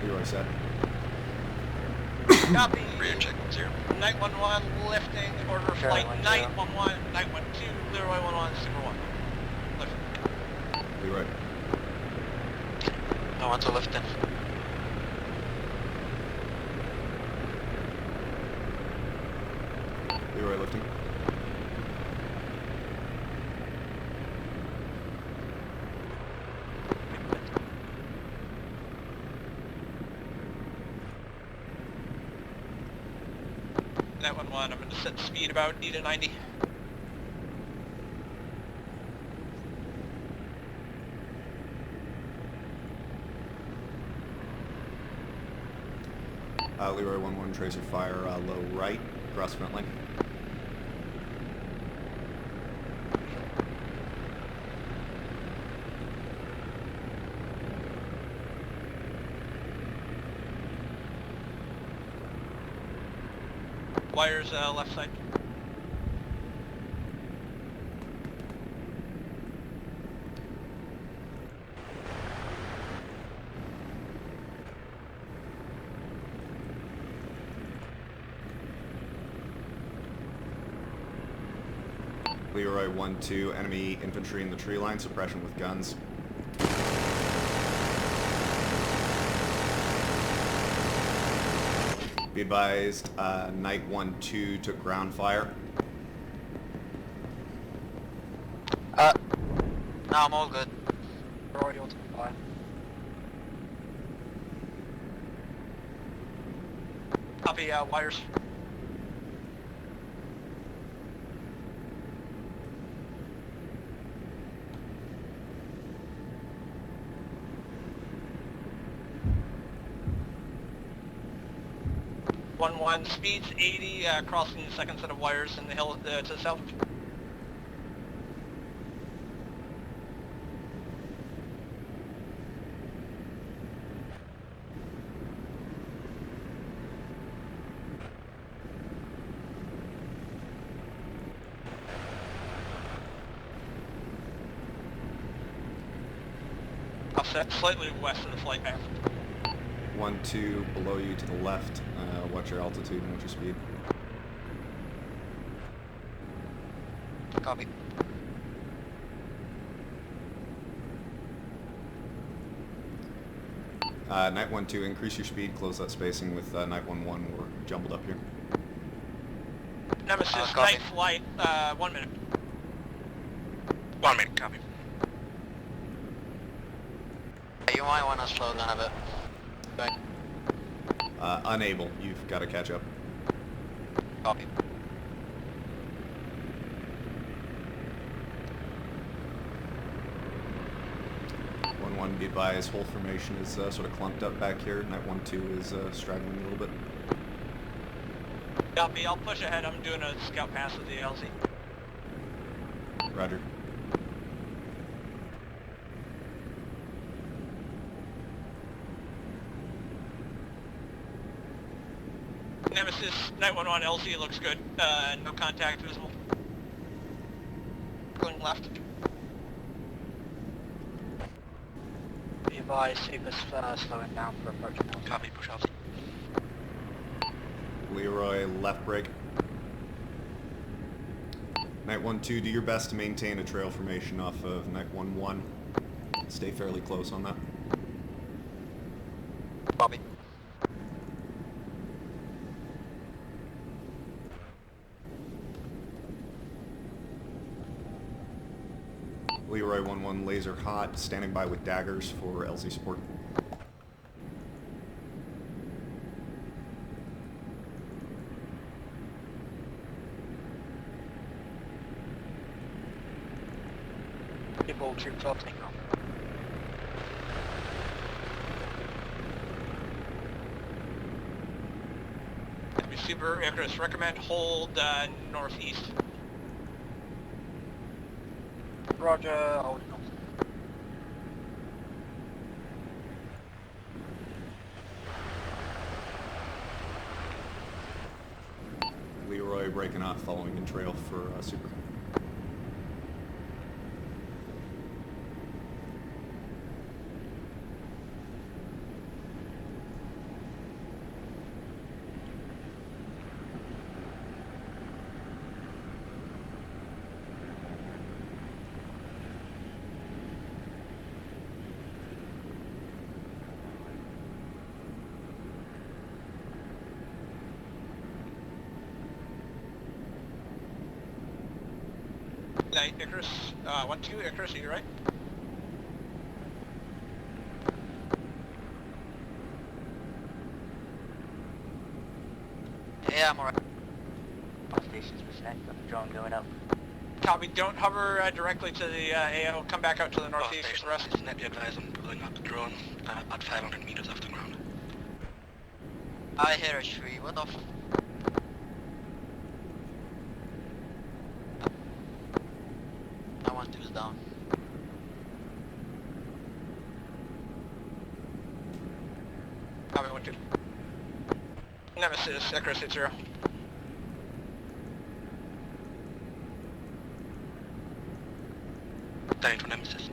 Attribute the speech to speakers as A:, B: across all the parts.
A: Leroy set.
B: Copy.
C: Rear check 0.
B: Night 1-1 lifting, order of flight. Night 1-1, Night 1-2, Leroy 1-1, Super 1. Lifting.
A: Leroy.
C: No one to lift in.
A: Leroy lifting.
B: Night 1-1, I'm going to set speed about E to 90.
A: Leroy 1-1, tracer fire, low right, cross front lane.
B: Wires left side.
A: Leroy 1-2, enemy infantry in the tree line, suppression with guns. Be advised, Night 1-2 took ground fire.
C: No, I'm all good.
B: We're already on fire. Copy, wires. One speeds 80, crossing the second set of wires in the hill to the south. Offset slightly west of the flight path.
A: 1-2 below you to the left. Watch your altitude and watch your speed.
C: Copy.
A: Night 1-2, increase your speed, close that spacing with Night 1-1. We're jumbled up here.
B: Nemesis,
C: copy.
B: night flight, 1 minute.
C: 1 minute, copy. You might want to slow down a bit. Right.
A: Unable. You've got to catch up.
C: Copy.
A: One, be advised, whole formation is sort of clumped up back here. Night 1-2 is straggling a little bit.
B: Copy, I'll push ahead. I'm doing a scout pass with the LZ.
A: Roger.
B: Nemesis, Night 1-1, LZ looks good. No contact visible. Going left. Be advised, Seabus slowing down for approaching.
C: Copy, push off.
A: Leroy, left brake. Night 1-2, do your best to maintain a trail formation off of Night 1-1. Stay fairly close on that.
C: Copy.
A: Leroy 1-1, laser hot, standing by with daggers for LZ support.
B: All troops off takeoff. Super Icarus, recommend hold northeast. Roger, hold north.
A: Leroy breaking off, following in trail for Super.
B: Icarus, 1-2, Icarus, are you right?
C: Yeah, I'm alright.
D: Stations percent, got the drone going up.
B: Copy, don't hover directly to the AO, come back out to the northeast with the rest.
E: Net be advised, I'm pulling up the drone at 500 meters off the ground.
C: I hear a tree, what the f... I want to is down.
B: Copy, 1-2. Nemesis, Icarus, 8-0.
E: Dying for Nemesis.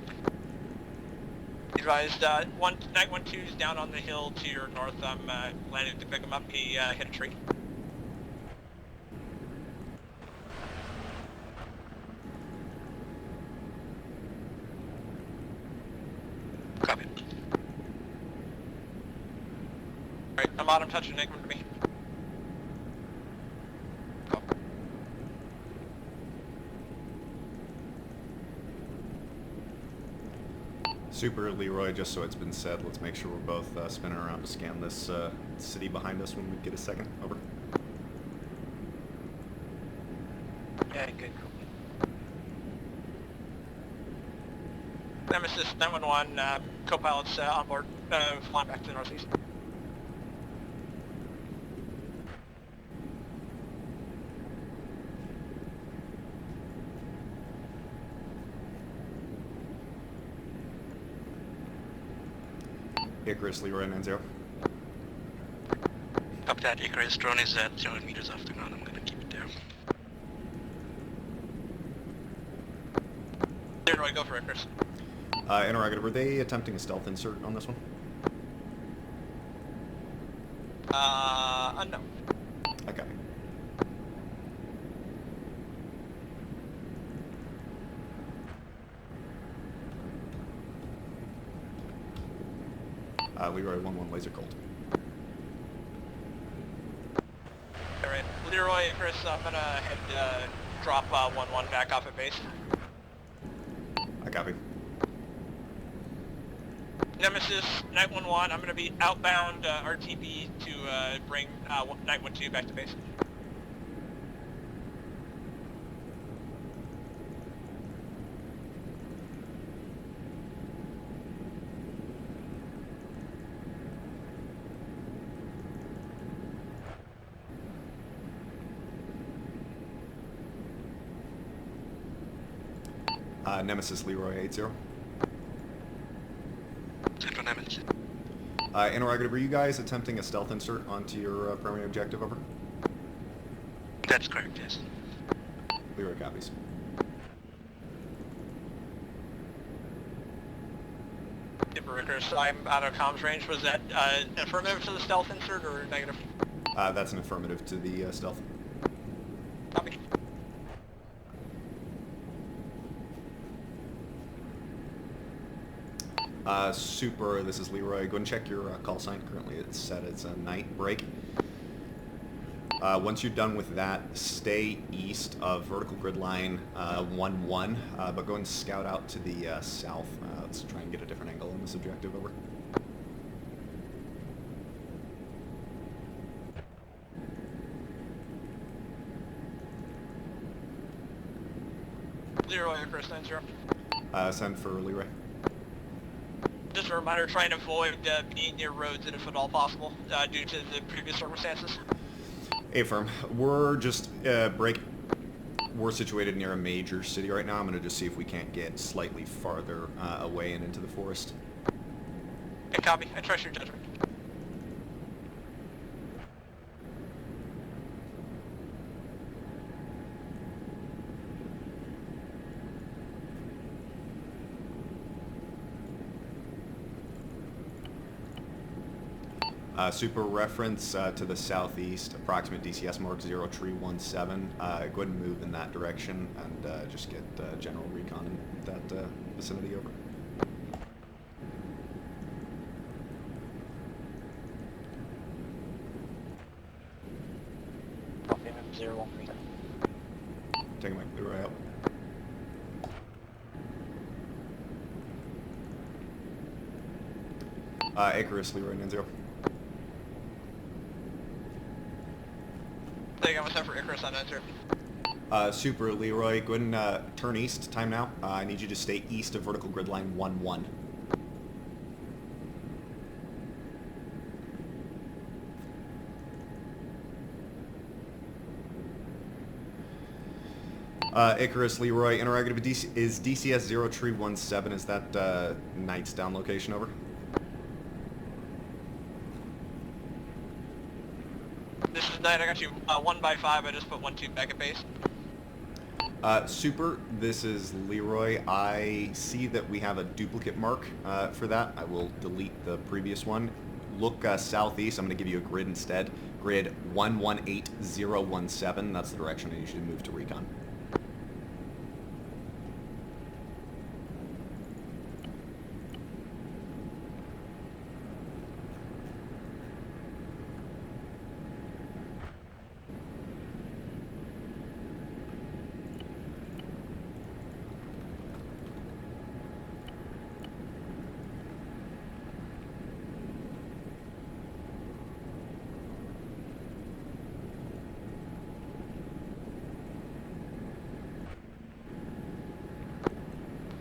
B: Advised, Night 1-2 is down on the hill to your north. I'm landing to pick him up. He hit a tree.
E: Copy.
B: Alright, I'm on him, touching Enigma to me.
A: Super, Leroy, just so it's been said, let's make sure we're both spinning around to scan this city behind us when we get a second. Over.
B: Yeah, good. Nemesis 911, co-pilots on board, flying back to the northeast.
A: Icarus, Leroy, 9-0.
E: Copy that, Icarus drone is at 0 meters off the ground. I'm gonna keep it there.
B: Leroy, go for Icarus.
A: Interrogative, were they attempting a stealth insert on this one?
B: No.
A: Okay. Leroy, 1-1, laser cold.
B: Alright, Leroy, Icarus, I'm gonna head, drop 1-1 back off at base.
A: I copy.
B: Nemesis, Night 1-1, I'm gonna be outbound RTB to bring Night 1-2 back to base.
A: Nemesis, Leroy, 8-0.
E: Central Nemesis.
A: Interrogative, were you guys attempting a stealth insert onto your primary objective, over?
E: That's correct, yes.
A: Leroy copies.
B: Super Icarus, I'm out of comms range. Was that affirmative to the stealth insert or negative?
A: That's an affirmative to the stealth.
B: Copy.
A: Super, this is Leroy. Go and check your call sign. Currently it's set as a night break. Once you're done with that, stay east of vertical grid line 1-1, but go and scout out to the south. Let's try and get a different angle on this objective, over.
B: Leroy, Icarus, 9-0.
A: Send for Leroy.
B: Just a reminder, try and avoid being near roads if at all possible, due to the previous circumstances.
A: A-firm, we're just we're situated near a major city right now. I'm going to just see if we can't get slightly farther away and into the forest.
B: Okay, copy. I trust your judgment.
A: Super reference to the southeast, approximate DCS mark 0317. Go ahead and move in that direction and just get general recon in that vicinity, over.
D: Bohemia 013.
A: Taking my Leroy out. Icarus, Leroy 90.
B: They got myself for Icarus on enter.
A: Super, Leroy, go ahead and turn east. Time now. I need you to stay east of vertical grid line 1-1. Icarus, Leroy, interrogative is DCS 0317. Is that Knight's down location, over?
B: This is Knight, I got you 1x5, I just put 1-2 back at base.
A: Super, this is Leroy. I see that we have a duplicate mark for that. I will delete the previous one. Look southeast. I'm going to give you a grid instead. Grid 118017. That's the direction I need you to move to recon.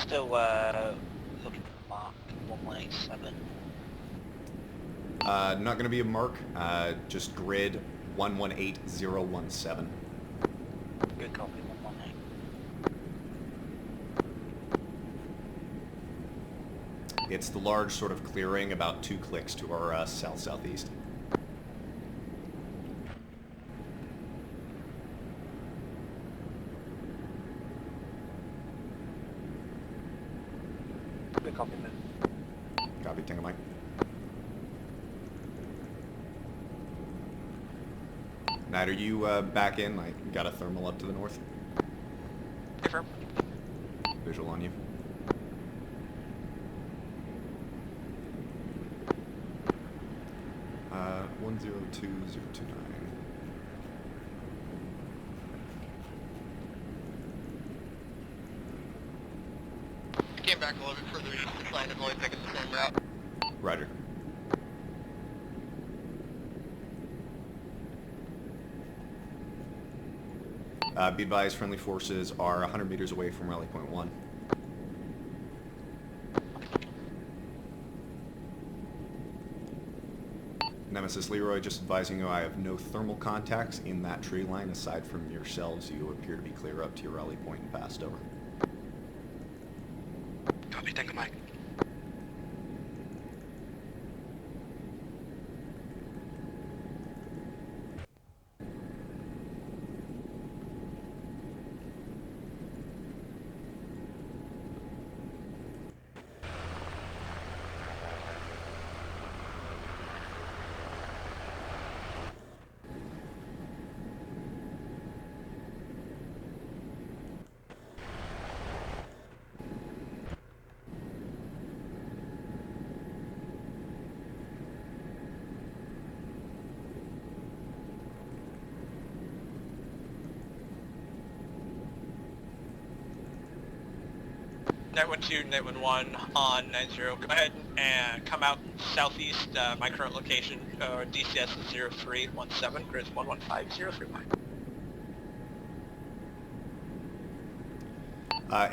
D: Still looking for Mark 1187.
A: Not going to be a mark. Just grid 118017.
D: Good copy, 118.
A: It's the large sort of clearing about 2 clicks to our south-southeast.
D: Good copy, move.
A: Copy, Tango Mike. Knight, are you back in? I got a thermal up to the north.
B: Confirm.
A: Visual on you. Uh, 102029.
B: Came back a little bit further east to find avoid taking the same route.
A: Roger. Be advised, friendly forces are 100 meters away from rally point 1. Nemesis Leroy, just advising you I have no thermal contacts in that tree line. Aside from yourselves, you appear to be clear up to your rally point and passed over.
E: Copy, Tango Mike.
B: Night 1-2, Night 1-1 on 90. Go ahead and come out southeast. My current location, DCS is 0317, grid's 115031.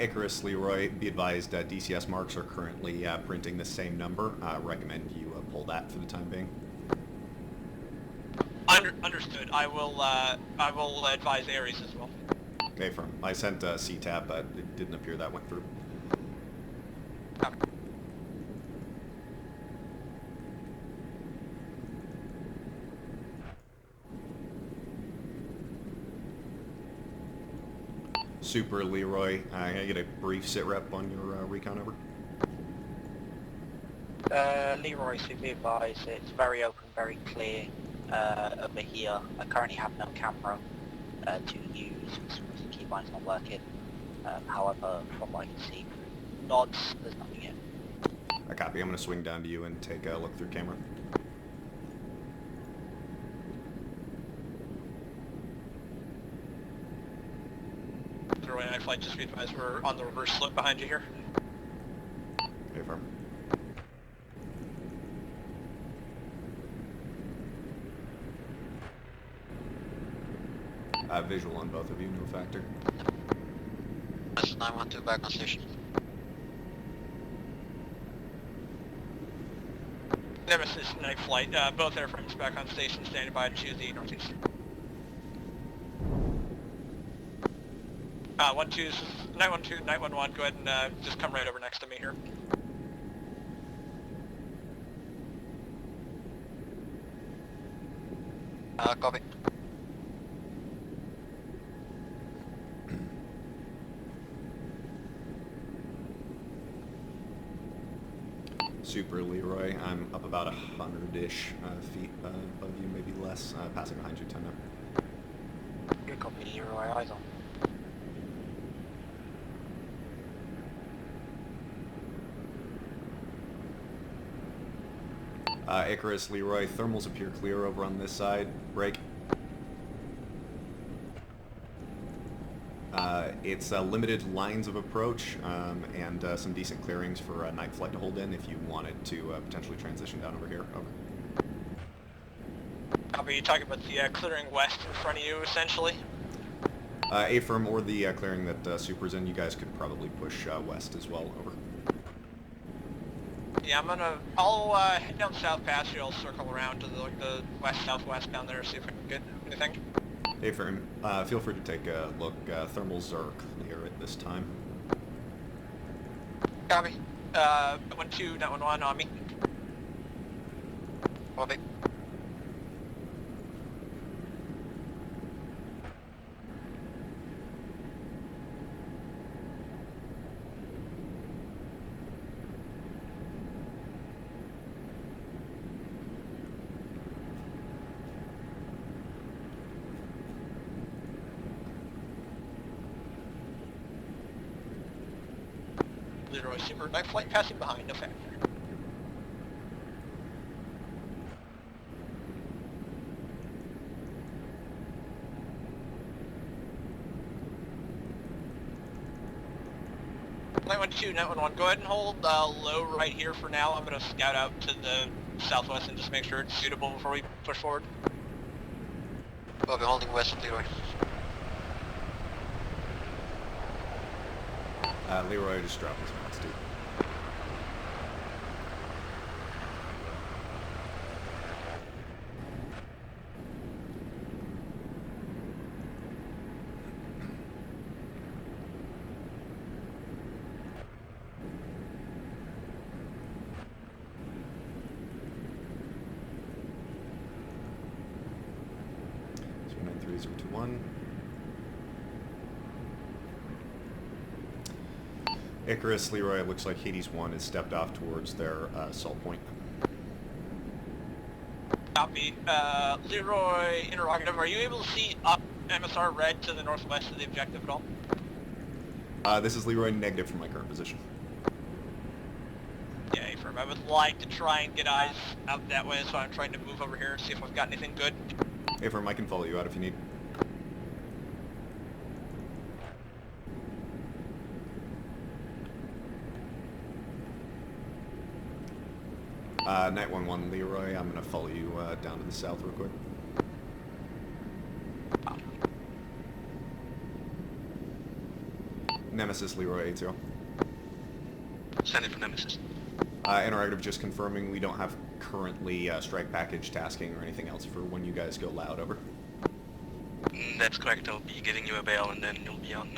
A: Icarus Leroy, be advised DCS marks are currently printing the same number. Recommend you pull that for the time being.
B: Understood. I will advise Ares as well.
A: Okay, firm. I sent CTAP, but it didn't appear that went through. Super Leroy, can I get a brief sit rep on your recon, over?
D: Leroy, so be advised, it's very open, very clear over here. I currently have no camera to use, because the keybind's not working. However, from what I can see, nods, there's nothing in.
A: I copy. I'm going to swing down to you and take a look through camera.
B: Leroy and I flight, just be advised, we're on the reverse slip behind you here.
A: Okay, firm. Visual on both of you, no factor.
C: This is 912 back on station.
B: Nemesis night flight. Both airframes back on station, standing by to the northeast. 912, 911, go ahead and just come right over next to me here.
C: Copy.
A: Super Leroy, I'm up about 100-ish feet above you, maybe less, passing behind you 10 now.
D: Good copy, Leroy, eyes on.
A: Icarus, Leroy, thermals appear clear over on this side. Break. It's limited lines of approach and some decent clearings for a night flight to hold in if you wanted to potentially transition down over here. Over.
B: Are you talking about the clearing west in front of you, essentially?
A: A-firm or the clearing that Super's in, you guys could probably push west as well. Over.
B: Yeah, I'll head down south past you. I'll circle around to the west-southwest down there, see if I can get anything.
A: A-firm, feel free to take a look. Thermals are clear at this time.
B: Copy. 12, 911 on me.
C: Copy.
B: Leroy Super night flight passing behind, no factor. (912, 911), go ahead and hold low right here for now. I'm going to scout out to the southwest and just make sure it's suitable before we push forward.
C: Copy, holding west of Leroy.
A: Leroy, just drop his altitude. So 93021. Icarus, Leroy, it looks like Hades 1 has stepped off towards their assault point.
B: Copy. Leroy, interrogative, are you able to see up MSR red to the northwest of the objective at all?
A: This is Leroy, negative from my current position.
B: Yeah, affirm. I would like to try and get eyes out that way, so I'm trying to move over here and see if I've got anything good.
A: Affirm, I can follow you out if you need. Night 1-1, Leroy, I'm going to follow you down to the south real quick. Nemesis, Leroy 80.
E: Send it for Nemesis.
A: Interactive, just confirming we don't have currently strike package tasking or anything else for when you guys go loud, over.
E: That's correct, I'll be giving you a bail and then you'll be on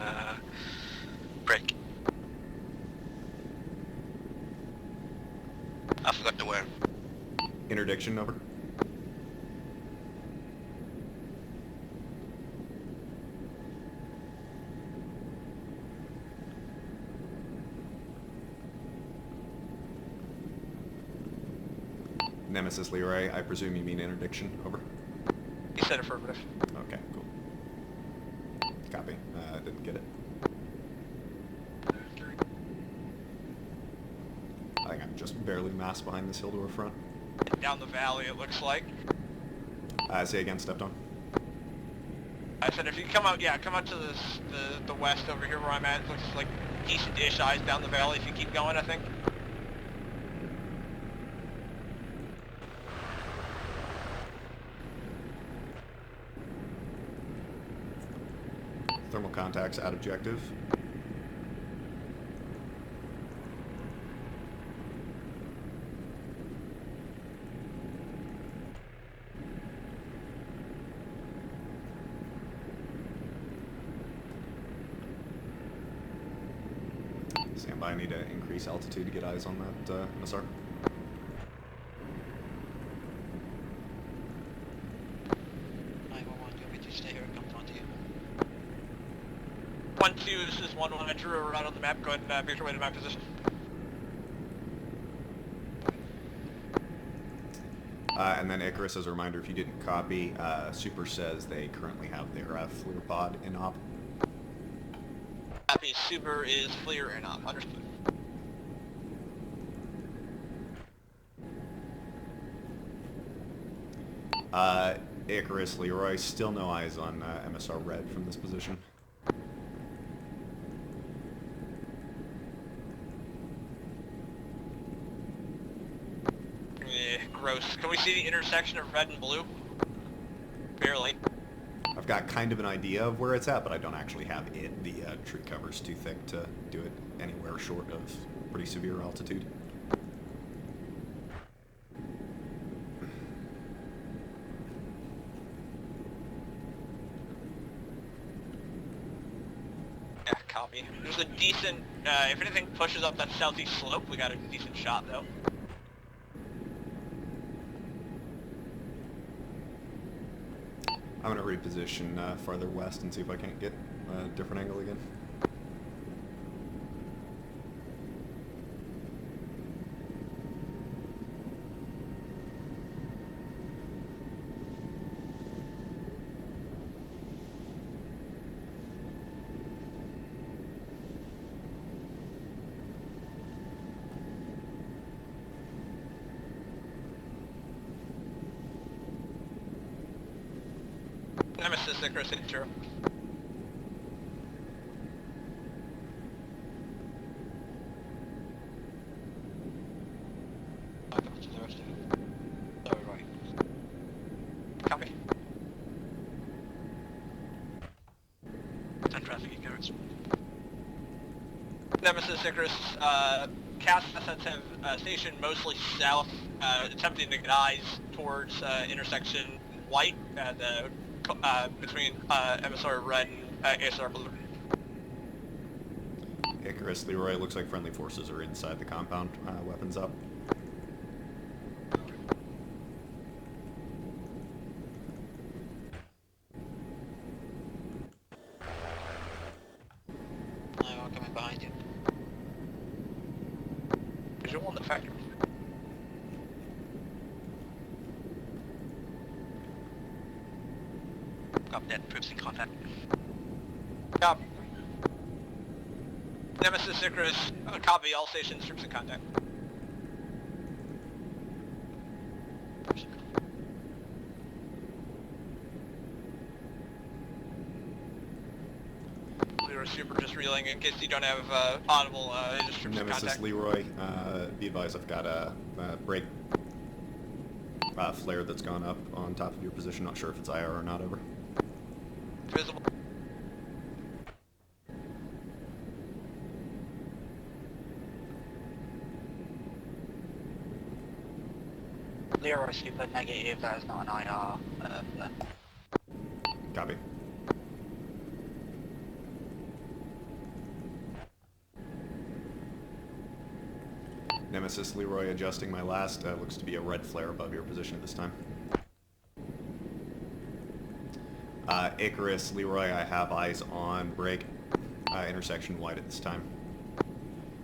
E: break. I forgot to wear.
A: Interdiction, over. Nemesis, Leroy, I presume you mean interdiction, over.
B: He said affirmative.
A: Okay, cool. Copy. Didn't get it. I think I'm just barely masked behind this hill to our front.
B: Down the valley, it looks like.
A: Say again, stepped on.
B: I said if you come out, come out to the west over here where I'm at. It looks like decent-ish eyes down the valley if you keep going, I think.
A: Thermal contacts at objective. Stand by, I need to increase altitude to get eyes on that MSR.
B: One two, this is 1-1. I drew a route on the map. Go ahead and make your way to my position.
A: And then Icarus, as a reminder, if you didn't copy, Super says they currently have their FLIR pod in op.
B: Copy. Super is clear and up. Understood.
A: Icarus, Leroy, still no eyes on MSR Red from this position.
B: Gross. Can we see the intersection of red and blue? Barely.
A: I've got kind of an idea of where it's at, but I don't actually have it. The tree cover's too thick to do it anywhere short of pretty severe altitude.
B: Yeah, copy. There's a decent, if anything pushes up that southeast slope, we got a decent shot though.
A: I'm going to reposition farther west and see if I can't get a different angle again.
B: Nemesis, Icarus, 8-0. Copy.
E: 10 traffic, Icarus.
B: Nemesis, Icarus, CAS assets have stationed mostly south, attempting to get eyes towards intersection white, between MSR Red and ASR Blue.
A: Icarus, Leroy, it looks like friendly forces are inside the compound. Weapons up.
C: I'm coming behind you.
B: Visual on the factory.
E: Copy that. Troops in contact.
B: Copy. Nemesis, Icarus, copy all stations, troops in contact. Leroy Super just reeling in case you don't have audible, just troops in
A: Nemesis,
B: contact.
A: Leroy, be advised I've got a brake flare that's gone up on top of your position. Not sure if it's IR or not, over.
B: Visible.
D: Leroy Super negative, that is not an IR.
A: Copy. Nemesis, Leroy, adjusting my last. Looks to be a red flare above your position at this time. Icarus, Leroy, I have eyes on brake. Intersection white at this time.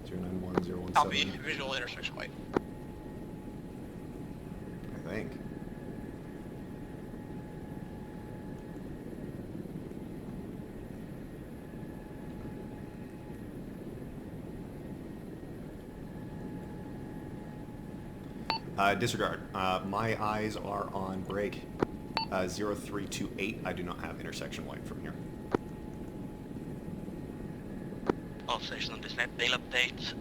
A: 091017.
B: Copy, visual intersection white.
A: I think. Disregard. My eyes are on brake 0328. I do not have intersection white from here.
E: All stations on this map, bail update.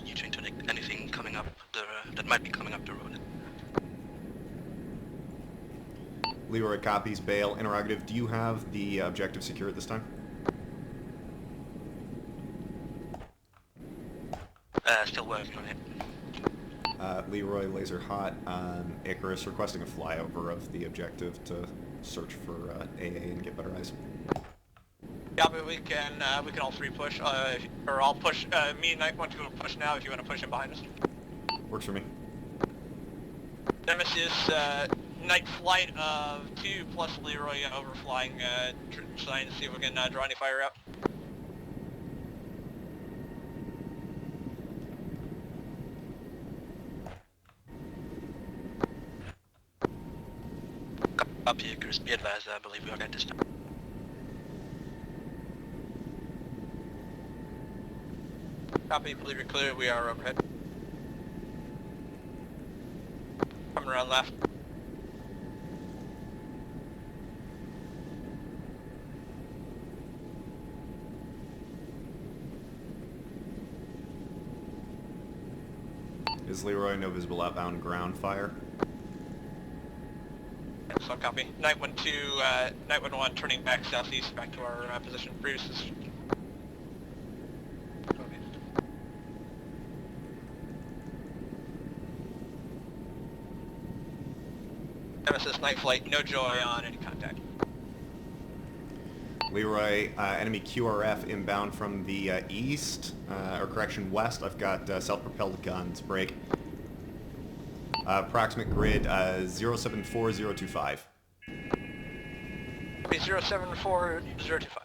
E: You to interdict anything coming up that might be coming up the road.
A: Leroy copies, bail, interrogative. Do you have the objective secure at this time?
E: still working on it.
A: Leroy, laser hot. Icarus requesting a flyover of the objective to search for AA and get better eyes.
B: Yeah, but we can all three push, or I'll push, me and Knight want to go push now if you want to push in behind us.
A: Works for me.
B: Nemesis, night flight of 2 plus Leroy overflying, trying to see if we can draw any fire out.
E: Copy, Icarus. Be advised, I believe we are at this time.
B: Copy, believe you're clear, we are overhead. Coming around left.
A: Is Leroy no visible outbound ground fire?
B: So copy. Night 1-2, Night 1-1 turning back southeast back to our position previous. Nemesis night flight, no joy on any contact.
A: Leroy, enemy QRF inbound from the east, or correction, west. I've got self-propelled guns. Break. Approximate grid 074025.
B: Copy 074025.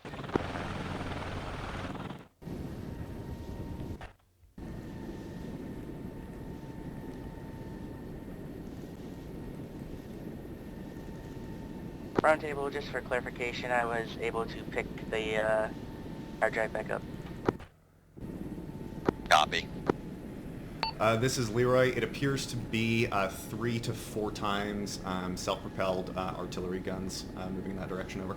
D: Roundtable, just for clarification, I was able to pick the hard drive back up.
B: Copy.
A: This is Leroy. It appears to be 3 to 4 times self-propelled artillery guns moving in that direction. Over.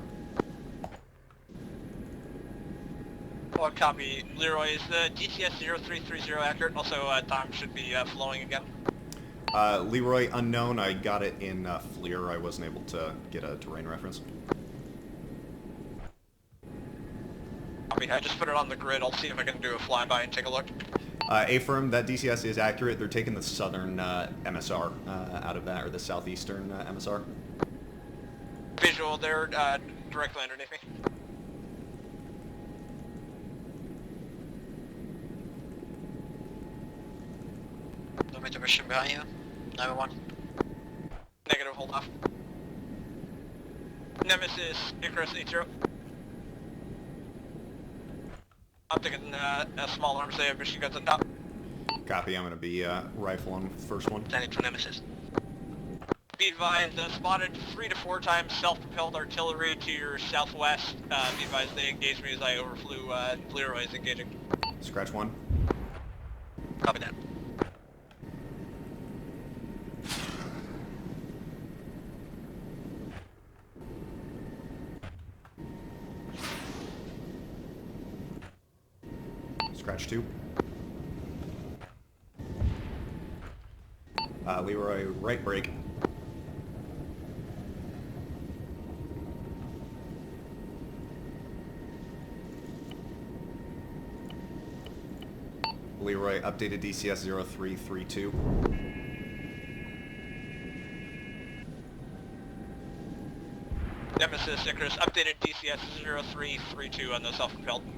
B: Well, copy. Leroy, is the DCS 0330 accurate? Also, time should be flowing again.
A: Leroy, unknown. I got it in FLIR. I wasn't able to get a terrain reference.
B: Copy. I just put it on the grid. I'll see if I can do a flyby and take a look.
A: A-firm, that DCS is accurate. They're taking the southern MSR out of that, or the southeastern MSR.
B: Visual, they're directly underneath me.
C: No intermission behind you. Number 1.
B: Negative, hold off. Nemesis, Icarus 80. I'm taking a small arms there, machine guns on top.
A: Copy, I'm going to be rifle on first one.
E: Standing for Nemesis.
B: Be advised, spotted 3 to 4 times self-propelled artillery to your southwest. Be advised they engaged me as I overflew Leroy's engaging.
A: Scratch 1.
E: Copy that.
A: Scratch 2. Leroy, right break. Leroy, updated DCS 0332.
B: Nemesis, Icarus, updated DCS 0332 on the self-propelled.
C: Do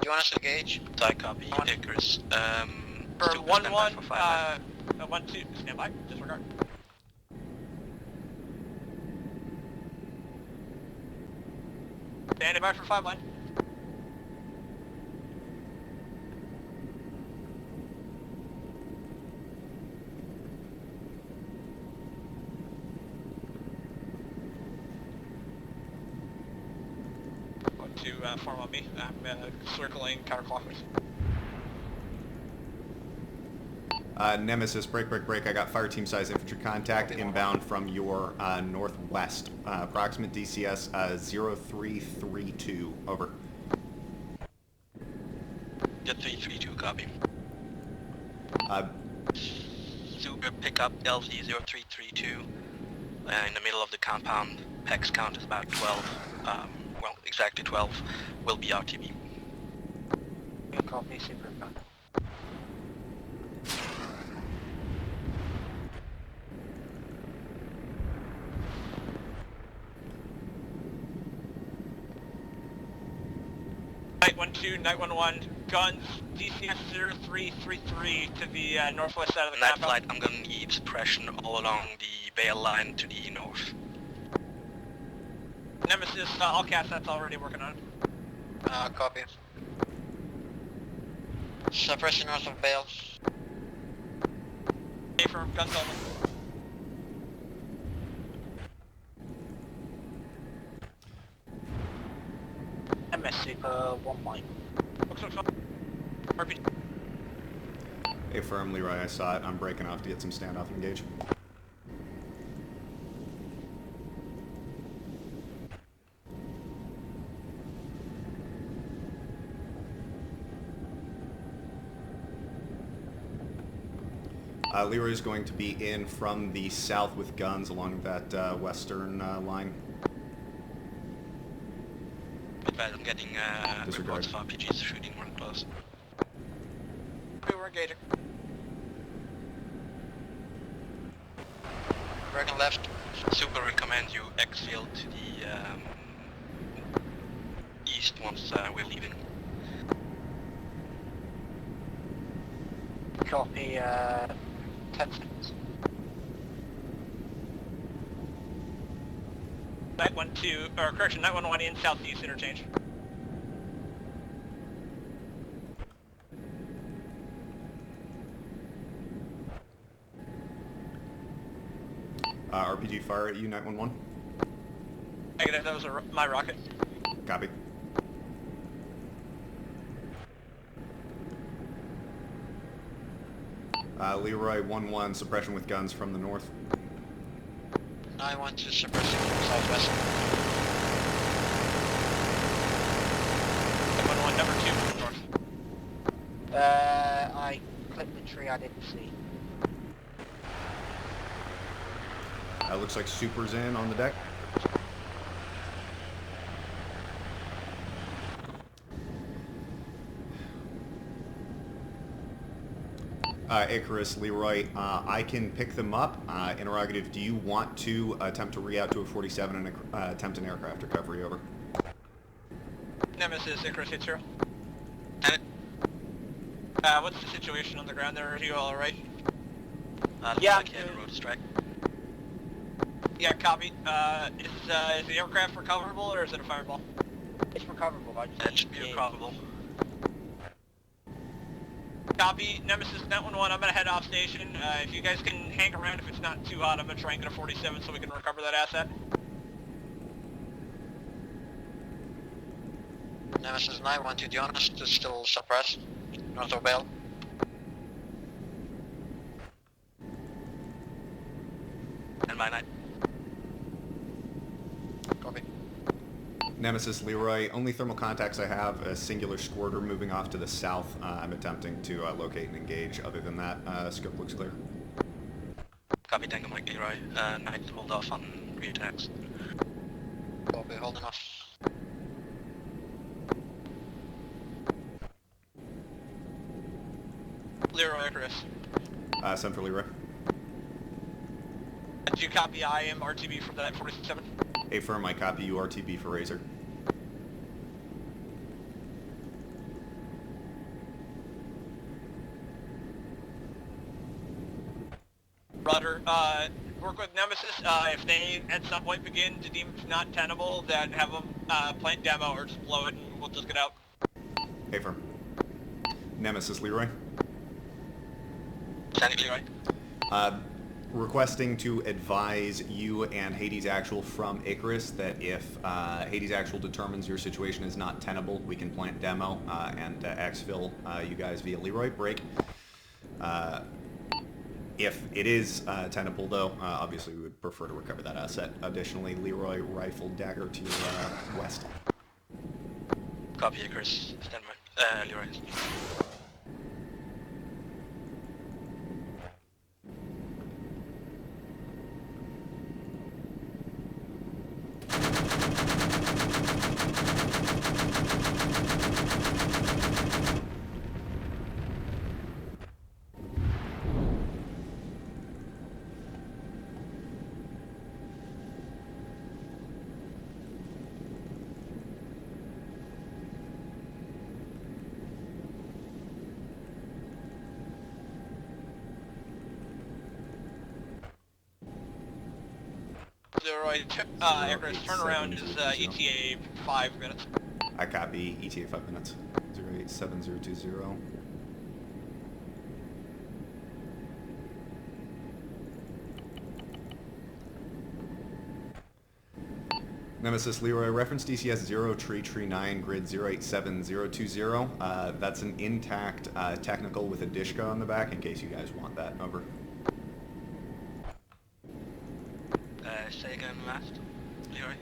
C: you want us to engage?
E: I copy, Icarus.
B: For
E: still
B: 1-1,
E: for 5.
B: 1-2, stand by, disregard. Standing by for 5-1. To form on me, I'm circling counterclockwise.
A: Nemesis, break. I got fire team size infantry contact inbound from your northwest. Approximate DCS 0332. Over.
E: Get 332, copy.
A: Uh,
E: Super pickup LZ 0332. In the middle of the compound. Hex count is about 12. Well, exactly 12. Will be RTB.
D: Copy, super.
B: Night 1-2, Night 1-1, guns, DCS 0333 to the northwest side of the
E: Night
B: compound.
E: flight, I'm gonna need suppression all along the bale line to the north.
B: Nemesis, all CAS, that's already working on it.
C: Copy. Suppression north of Bale.
B: Affirm, guns only.
D: MS Super 1 Mike.
B: Looks RPG.
A: A firm, Leroy, I saw it. I'm breaking off to get some standoff engage. Leroy is going to be in from the south with guns along that western line.
E: But I'm getting reports of RPGs shooting more close.
B: We're engaging.
C: Working left.
E: Super recommend you exfil to the east once we're leaving.
D: Copy, 10 seconds.
B: Night 1-2, or correction, Night 1-1 in southeast interchange.
A: RPG fire at you, Night 1-1.
B: Negative, that was my rocket.
A: Copy. Leroy 1-1, suppression with guns from the north.
C: I want to suppressing from southwest.
B: 1-1, number 2 from the north.
D: I clipped the tree I didn't see.
A: Looks like Super's in on the deck. Icarus, Leroy, I can pick them up. Interrogative, do you want to attempt to re-out to a 47 and attempt an aircraft recovery, over?
B: Nemesis, Icarus, hit 0. What's the situation on the ground there? Are you all right?
D: Yeah,
E: Like a road strike.
B: Yeah, copy. Is the aircraft recoverable or is it a fireball?
D: It's recoverable, I just
E: That should be recoverable.
B: Copy, Nemesis, Net 1-1, I'm gonna head off station. If you guys can hang around if it's not too hot, I'm gonna try and get a 47 so we can recover that asset.
C: Nemesis 9-1 to the honest is still suppressed. North of Bale.
E: And my night.
C: Copy.
A: Nemesis, Leroy, only thermal contacts I have, a singular squirter moving off to the south. I'm attempting to locate and engage. Other than that, scope looks clear.
E: Copy, Tango Mike Leroy. Night, hold off on re-attacks.
C: Copy, holding off.
B: Leroy, Icarus.
A: Send for Leroy.
B: Did you copy I am RTB for that 47?
A: A firm, I copy you, RTB for Razor.
B: Rudder, work with Nemesis. If they at some point begin to deem it's not tenable, then have them plant demo or just blow it and we'll just get out.
A: A firm. Nemesis, Leroy.
E: Tango Leroy.
A: Requesting to advise you and Hades Actual from Icarus that if Hades Actual determines your situation is not tenable, we can plant demo and exfil you guys via Leroy. Break. If it is tenable, though, obviously we would prefer to recover that asset. Additionally, Leroy, rifle dagger to your west.
E: Copy, Icarus. Stand by. Leroy.
B: Leroy. Aircraft turnaround is ETA 5 minutes.
A: I copy, ETA 5 minutes. 087020. Nemesis Leroy, reference DCS 0339, grid 087020. That's an intact technical with a Dishka on the back in case you guys want that. Over.
E: Say again last, Leroy.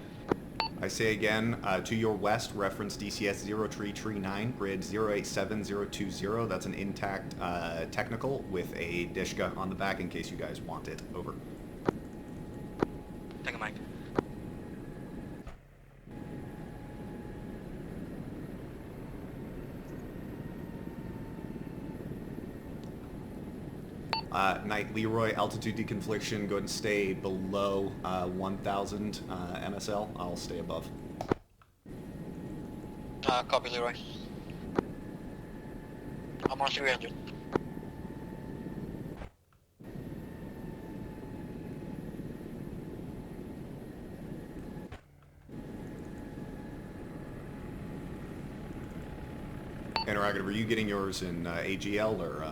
A: I say again, to your west, reference DCS 0339, grid 087020. That's an intact technical with a Dishka on the back in case you guys want it. Over.
E: Take a mic.
A: Night Leroy, altitude deconfliction, go ahead and stay below 1000 MSL. I'll stay above.
C: Copy, Leroy. I'm on 300.
A: Interrogative, are you getting yours in AGL or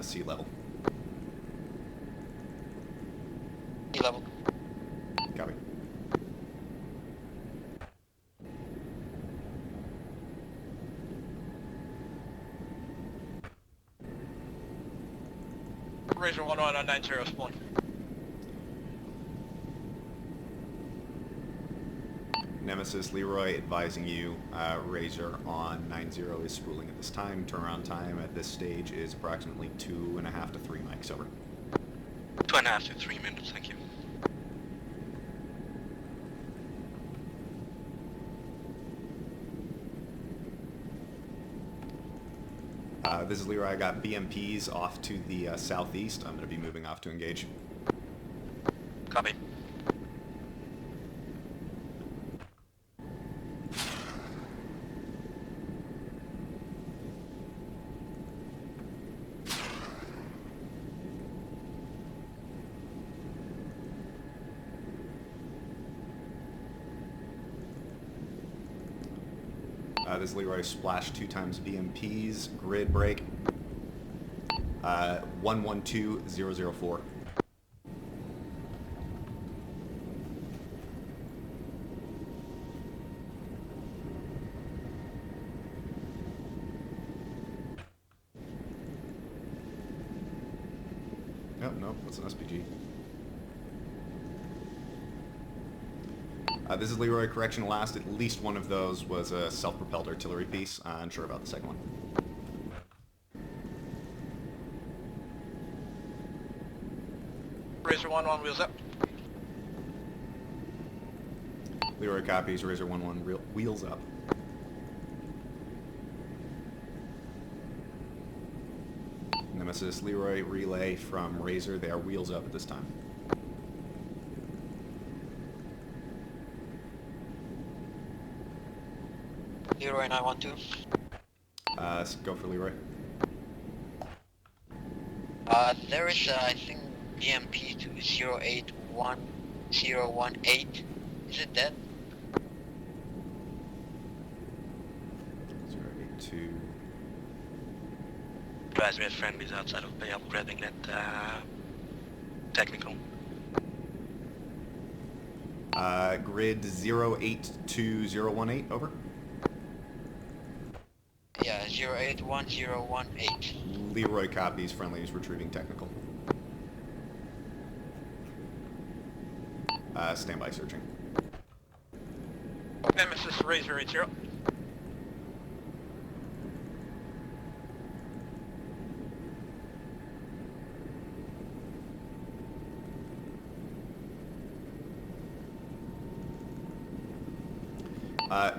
A: sea level?
C: Sea level.
A: Copy.
B: Razor 11 on 90 spawn.
A: Nemesis Leroy advising you, Razor on 90 is spooling at this time. Turnaround time at this stage is approximately 2.5 to 3 mics. Over.
E: 2.5 to 3 minutes, thank you.
A: This is Leroy. I got BMPs off to the southeast. I'm going to be moving off to engage.
E: Copy.
A: This is Leroy. Splash 2 times BMPs. Grid break. 112004. Oh, no, that's an SPG. This is Leroy. Correction last. At least one of those was a self-propelled artillery piece. Unsure about the second one.
B: Razor 11 wheels up.
A: Leroy copies. Razor 11 wheels up. Nemesis Leroy relay from Razor. They are wheels up at this time.
C: Leroy 912.
A: Go for Leroy.
C: There is, I think, BMP to 081018. Is it dead?
A: 082.
E: Advise me if friendlies outside of bay upgrading that technical.
A: Grid 082018, over.
C: Yeah, 081018.
A: Leroy copies, friendlies retrieving technical. Standby searching.
B: Nemesis Razor 80.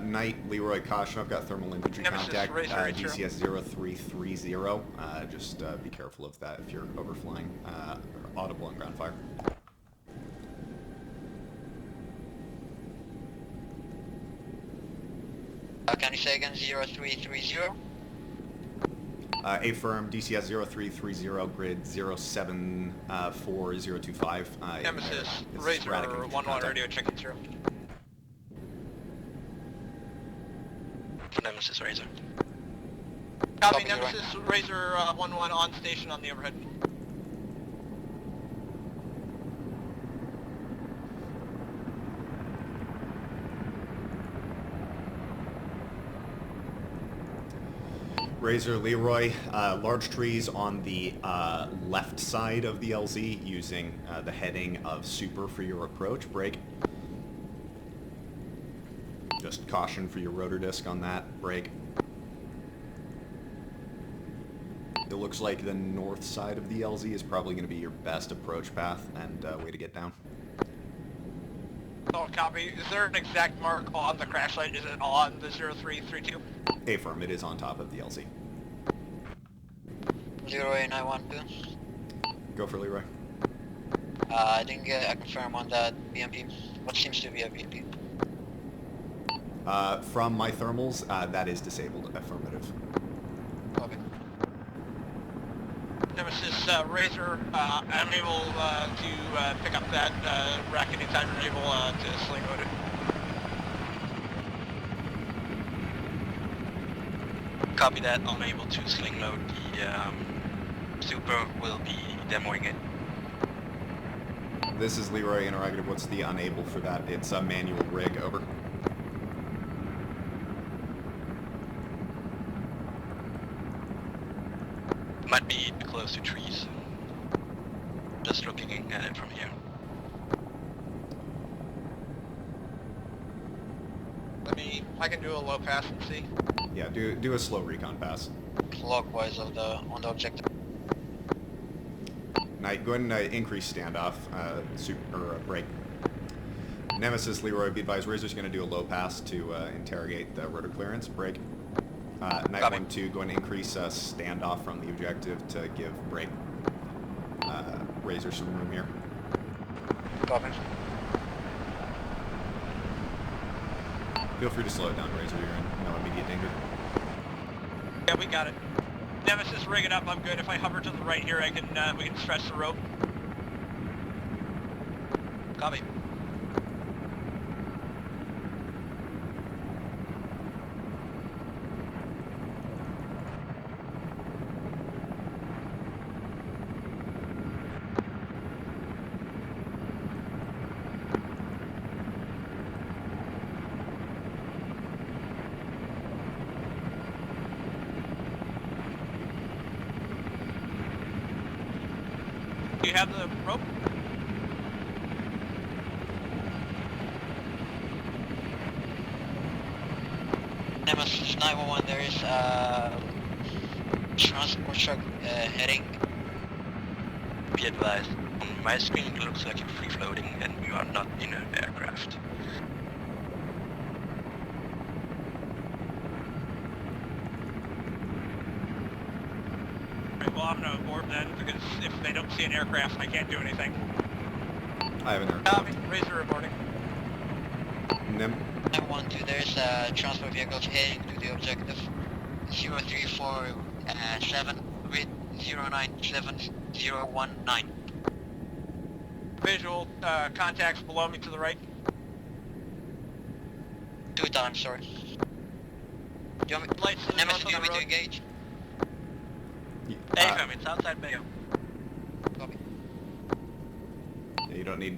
A: Night, Leroy, caution, I've got thermal infantry
B: Nemesis,
A: contact,
B: Razor,
A: DCS 0330. Just be careful of that if you're overflying, audible and ground fire.
C: Can you say again 0330?
A: Affirm, DCS 0330, grid 074025.
B: Nemesis,
A: Is
B: Razor
A: sporadic
B: 1-1
A: contact.
B: radio checking through.
E: Nemesis Razor.
B: Copy,
C: Copy, Leroy.
B: Nemesis, Razor 1-1 on station on the overhead.
A: Razor Leroy, large trees on the left side of the LZ using the heading of super for your approach. Brake. Just caution for your rotor disc on that. Brake. It looks like the north side of the LZ is probably going to be your best approach path and way to get down.
B: Oh, copy. Is there an exact mark on the crash site? Is it on the 0332?
A: Affirm, it is on top of the LZ.
C: Leroy 912.
A: Go for Leroy.
C: I didn't get a confirm on that BMP. What seems to be a BMP?
A: From my thermals, that is disabled. Affirmative.
C: Copy.
B: Nemesis, Razor, unable to pick up that rack anytime you're able to sling load it.
E: Copy that. Unable to sling load. The super will be demoing it.
A: This is Leroy Interactive. What's the unable for that? It's a manual rig. Over.
E: Might be close to trees. Just looking at it from here.
B: I can do a low pass and see.
A: Yeah, do a slow recon pass.
C: Clockwise of the on the objective.
A: Knight, go ahead and increase standoff, break. Nemesis, Leroy, be advised, Razor's going to do a low pass to interrogate the rotor clearance. Break. Knight
E: Copy.
A: 1-2, go ahead and increase standoff from the objective to give break. Razor some room here.
C: Copy.
A: Feel free to slow it down, Razor. You're in no immediate danger.
B: Yeah, we got it. Nemesis, rig it up. I'm good. If I hover to the right here, we can stretch the rope.
E: Copy.
B: Do you have the rope?
C: Nemesis 911, there is a transport truck heading.
E: Be advised. On my screen it looks like you're free floating and you are not in an aircraft.
B: Right, well, I'm gonna abort then, because if they don't see an aircraft, I can't do anything.
A: I have an air.
B: Copy. Razor reporting.
C: 912, there's a transport vehicle heading to the objective. 0347 with 097019.
B: Visual, contacts below me to the right.
C: 2 times, sorry. Do you want me,
B: Lights to the
C: Nemesis,
B: north
C: do you
B: of
C: want me
B: the
C: to
B: road.
C: engage?
E: Hey, it's outside Bayo.
C: Copy.
A: Yeah, you don't need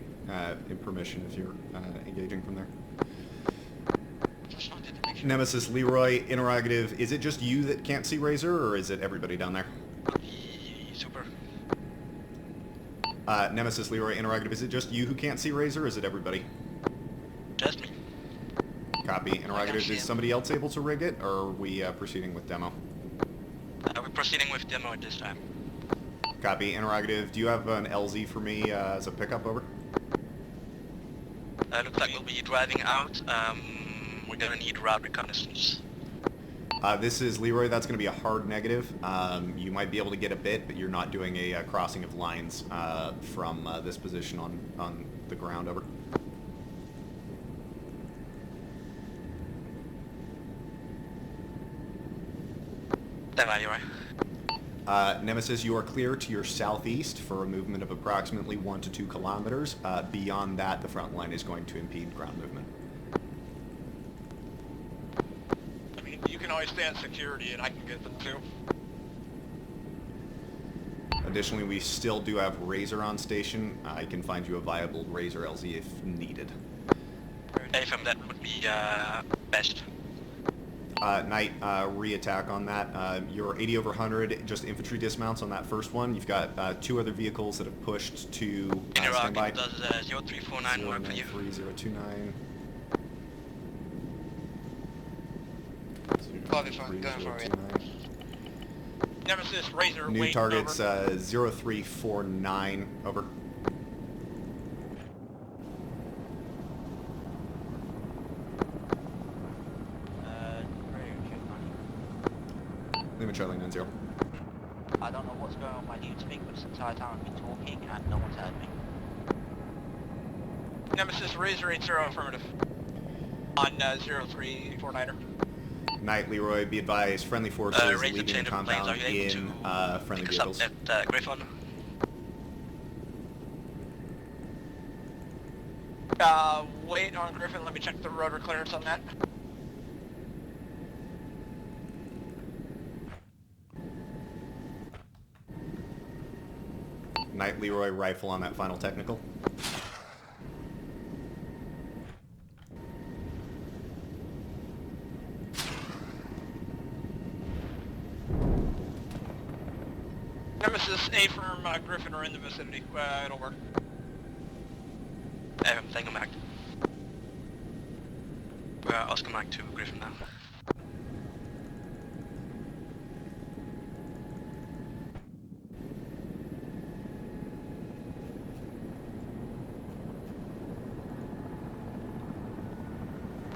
A: permission if you're engaging from there.
C: Just wanted to make sure.
A: Nemesis, Leroy, interrogative. Is it just you that can't see Razor, or is it everybody down there?
E: Super.
A: Nemesis, Leroy, interrogative. Is it just you who can't see Razor, or is it everybody?
E: Just me.
A: Copy. Interrogative.
C: see
A: Is
C: him.
A: somebody else able to rig it, or are we proceeding with demo?
E: We're proceeding with demo at this time.
A: Copy. Interrogative. Do you have an LZ for me as a pickup? Over.
E: Looks like we'll be driving out. We're gonna need route reconnaissance.
A: This is Leroy. That's going to be a hard negative. You might be able to get a bit, but you're not doing a crossing of lines from this position on the ground. Over.
E: Stand by, Leroy.
A: Nemesis, you are clear to your southeast for a movement of approximately 1 to 2 kilometers. Beyond that, the front line is going to impede ground movement.
B: I mean, you can always stand security, and I can get them too.
A: Additionally, we still do have Razor on station. I can find you a viable Razor LZ if needed.
E: Affirm, that would be best.
A: Knight, re-attack on that. You're 80 over 100, just infantry dismounts on that first one. You've got 2 other vehicles that have pushed to standby.
E: Does 0349 work for you?
A: 03029.
C: Copy, going for it.
B: Nemesis, Razor,
A: New
B: wait,
A: target's
B: over.
A: 0349, over. Lima Charlie 90.
D: I don't know what's going on with my new speak, but this entire time I've been talking and no one's heard me.
B: Nemesis, Razor 80, affirmative. On 0349er.
A: Knight, Leroy, be advised, friendly forces
E: Razor
A: leaving the
E: chain of planes,
A: compound
E: are you able
A: in
E: to
A: friendly
E: pick us
A: vehicles.
E: up at Griffon?
B: Wait on Griffin, let me check the rotor clearance on that.
A: Knight, Leroy, rifle on that final technical.
B: Nemesis, A-firm, Griffin are in the vicinity. It'll work.
E: Tango Mac. We're Oscar Mike 2, Griffin now.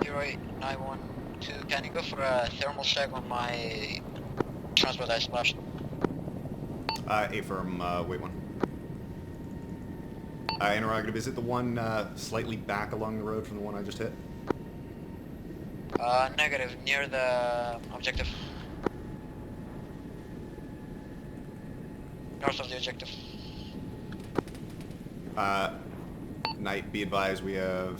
C: Leroy 912, can you go for a thermal check on my transport I splashed?
A: A-firm, wait one. Interrogative, is it the one slightly back along the road from the one I just hit?
C: Negative, near the objective. North of the objective.
A: Knight, be advised, we have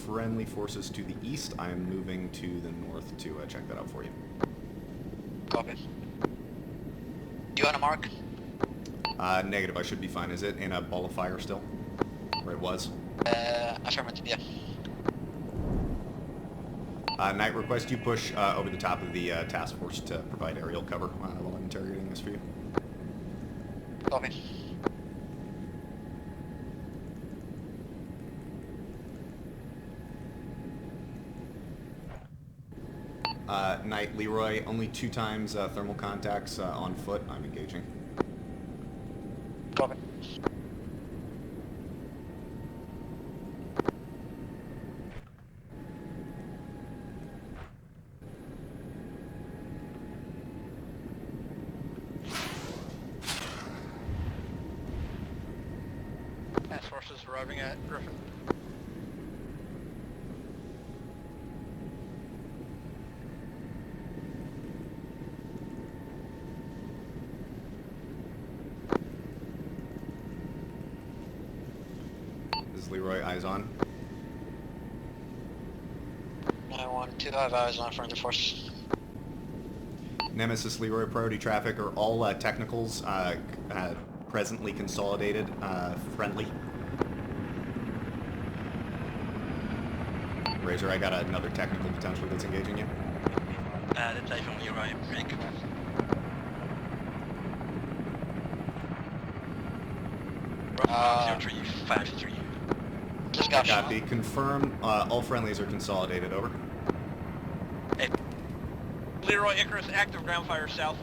A: friendly forces to the east. I am moving to the north to check that out for you.
C: Copy. You want a mark?
A: Negative, I should be fine. Is it in a ball of fire still? Or it was?
C: Affirmative, yeah.
A: Knight, request you push over the top of the task force to provide aerial cover while I'm interrogating this for you.
C: Copy.
A: Knight, Leroy, only 2 times thermal contacts on foot. I'm engaging.
C: Copy.
B: Task forces arriving at Griffin.
A: Is Leroy eyes on?
C: 912, I have eyes on front of the force.
A: Nemesis, Leroy, priority traffic are all technicals presently consolidated, friendly. Razor, I got another technical potentially that's engaging you.
E: That's Affirm, Leroy, break.
C: Uh,
E: 0353.
C: Just got shot.
A: Copy. Confirm. All friendlies are consolidated. Over.
E: Hey,
B: Leroy, Icarus, active ground fire south.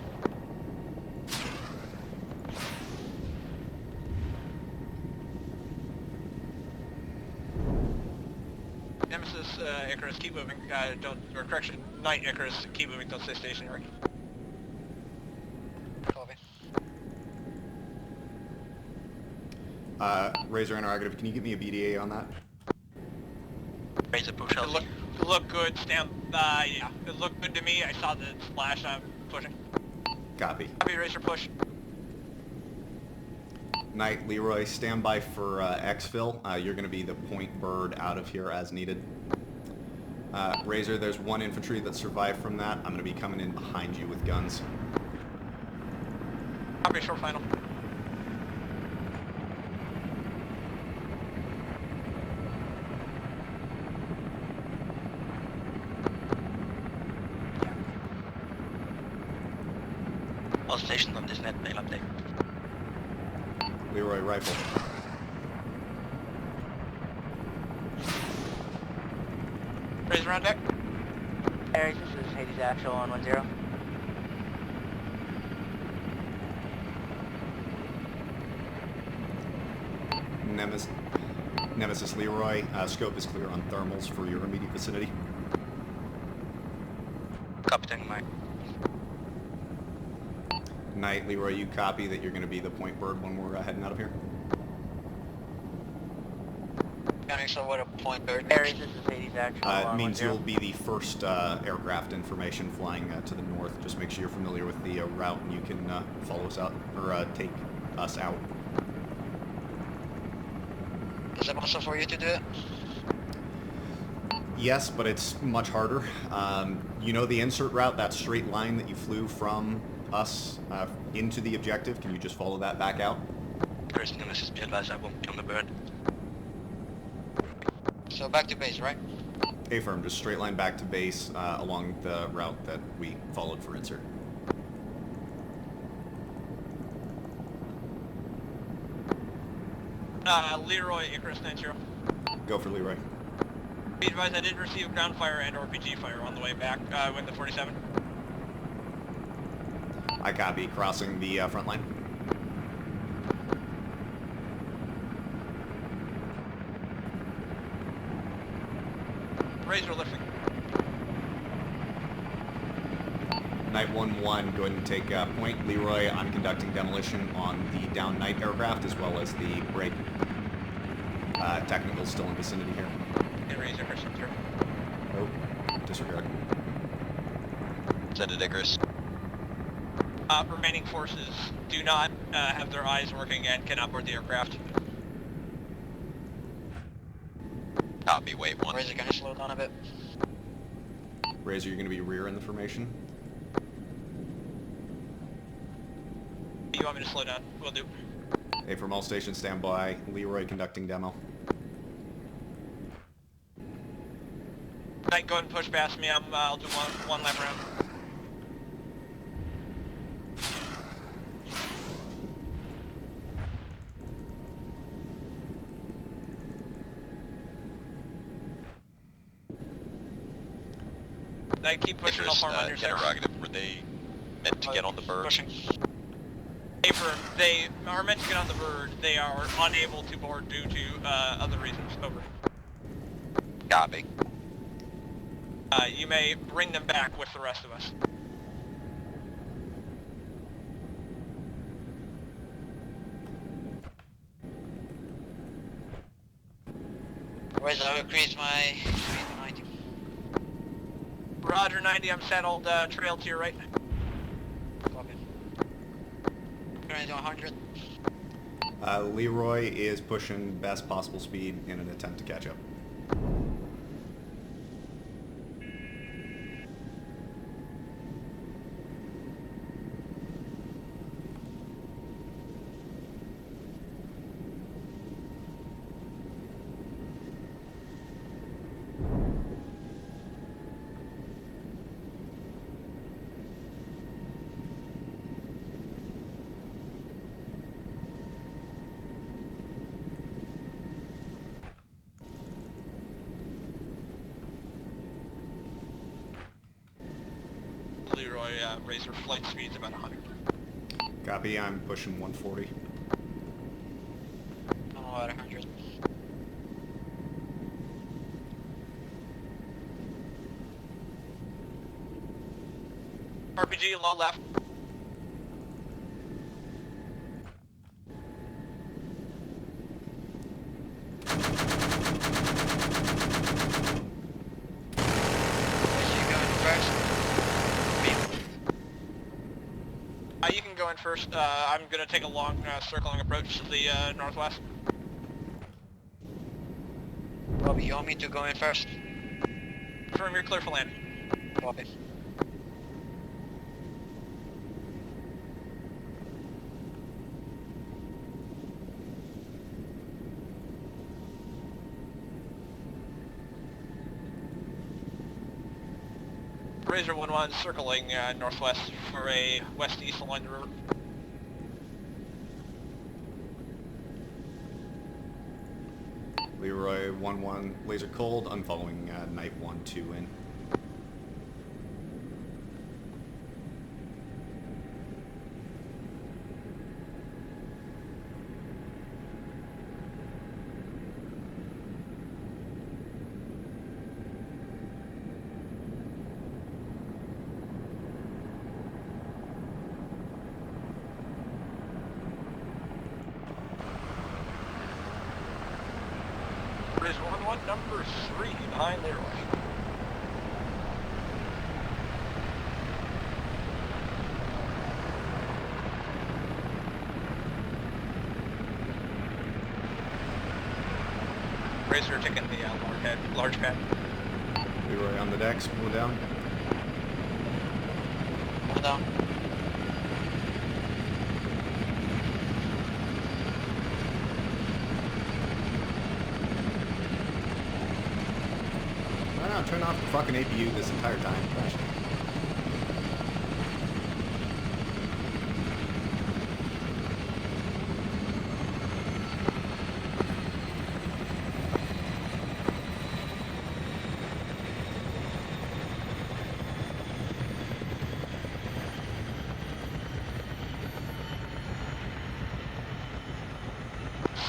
B: Nemesis, Icarus, keep moving. Or correction, Knight, Icarus, keep moving. Don't stay stationary.
C: Copy.
A: Razor interrogative. Can you give me a BDA on that?
E: Razor push
B: It look good. Stand. Yeah, it looked good to me. I saw the splash. I'm pushing.
A: Copy.
B: Copy, Razor push.
A: Knight, Leroy, stand by for exfil. You're going to be the point bird out of here as needed. Razor, there's one infantry that survived from that. I'm going to be coming in behind you with guns.
B: Copy, short final.
E: All stations on this net, mail update.
A: Leroy, rifle.
B: Razor on deck.
D: Aries, this is Hades Actual on 1-0.
A: Nemesis Leroy, scope is clear on thermals for your immediate vicinity.
E: Copy, Tango Mike.
A: Knight, Leroy, you copy that you're going to be the point bird when we're heading out of here?
C: Counting, so what a point bird.
D: Aries, this is Hades Actual
A: It
D: on
A: means
D: 1-0.
A: you'll be the first aircraft information flying to the north. Just make sure you're familiar with the route and you can follow us out, or take us out.
C: Is it possible for you to do it?
A: Yes, but it's much harder. You know the insert route, that straight line that you flew from us into the objective? Can you just follow that back out?
E: First Nemesis, be advised I won't be on the bird.
C: So back to base, right?
A: Affirm, just straight line back to base along the route that we followed for insert.
B: Leroy, Icarus 90.
A: Go for Leroy.
B: Be advised I did receive ground fire and RPG fire on the way back with the 47.
A: I copy, crossing the front line.
B: Razor lifting.
A: Knight 1-1, go ahead and take point. Leroy, I'm conducting demolition on the down Knight aircraft as well as the break. Technical still in vicinity here.
B: And Razor, Icarus 90.
A: Oh, disregard.
F: Send it, Icarus.
B: Remaining forces do not have their eyes working and cannot board the aircraft.
F: Copy, wait one.
C: Razor, can you slow down a bit?
A: Razor, you're going to be rear in the formation.
B: You want me to slow down? Will do.
A: A from all stations, stand by. Leroy conducting demo.
B: Knight, go ahead and push past me. I'll do one lap round. Knight, keep pushing. I'll
F: Icarus,
B: farm on your six.
F: interrogative. Were they meant to get on the bird?
B: Pushing. Affirm, they are meant to get on the bird. They are unable to board due to other reasons. Over.
F: Copy.
B: You may bring them back with the rest of us.
C: Razor, I'll increase my speed to 90.
B: Roger, 90. I'm settled. Trail to your right.
C: Copy. Currently to 100.
A: Leroy is pushing best possible speed in an attempt to catch up.
B: Leroy, Razor flight speed's about 100.
A: Copy, I'm pushing 140.
C: I'm about 100.
B: RPG, low left.
C: Razor, you going first?
B: going first. I'm going to take a long circling approach to the northwest.
C: Bobby, you want me to go in first?
B: Confirm you're clear for landing.
C: Bobby.
B: Razor 1-1 circling northwest for a west-east along the river.
A: Leroy 1-1, laser cold. I'm following Night 1-2 in.
B: Razor 1-1, number 3 behind Leroy. Razor taking the large pad.
A: Leroy on the decks, pulling down.
C: Come down.
A: Why not turn off the fucking APU this entire time? Gosh.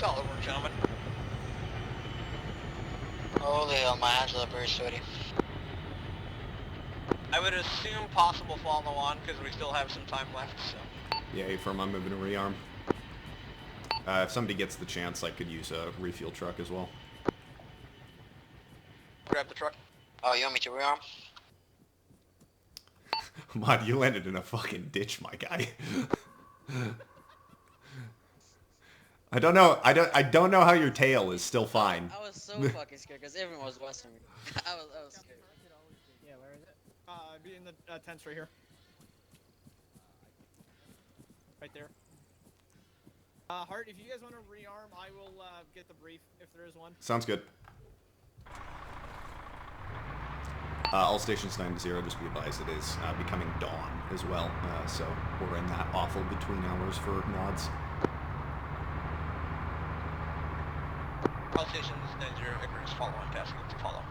B: Solid work, gentlemen.
C: Holy hell, my hands are very sweaty.
B: I would assume possible follow-on because we still have some time left, so.
A: Yeah, A-firm, I'm moving to rearm. If somebody gets the chance, I could use a refuel truck as well.
B: Grab the truck.
C: Oh, you want me to rearm?
A: Mod, you landed in a fucking ditch, my guy. I don't know. I don't know how your tail is still fine.
G: I was so fucking scared because everyone was western me. I was scared.
H: Yeah, where is it? Be in the tents right here. Right there. Hart, if you guys want to rearm, I will get the brief if there is one.
A: Sounds good. All stations 9-0, just be advised it is becoming dawn as well, so we're in that awful between hours for mods.
B: All stations 90 Icarus following, passing to follow.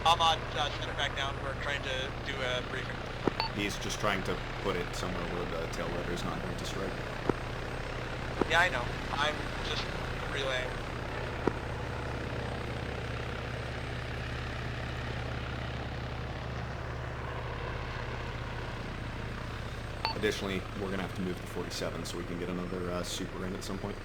B: Ahmad, set it back down. We're trying to do a briefing.
A: He's just trying to put it somewhere where the tail rudder is not going to strike.
B: Yeah, I know. I'm just relaying.
A: Additionally, we're going to have to move to 47 so we can get another super in at some point.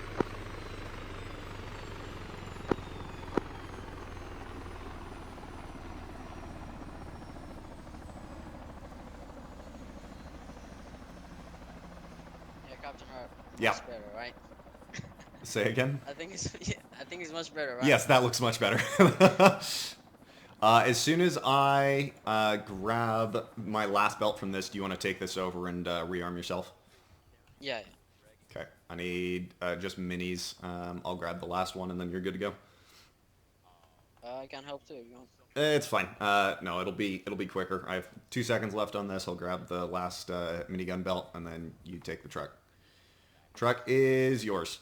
A: Yeah.
G: Much better, right?
A: Say again?
G: I think it's much better, right?
A: Yes, that looks much better. As soon as I grab my last belt from this, do you want to take this over and rearm yourself?
G: Yeah.
A: Okay. I need just minis. I'll grab the last one, and then you're good to go.
G: I can help too if you want.
A: It's fine. No, it'll be quicker. I have 2 seconds left on this. I'll grab the last minigun belt, and then you take the truck. Truck is yours.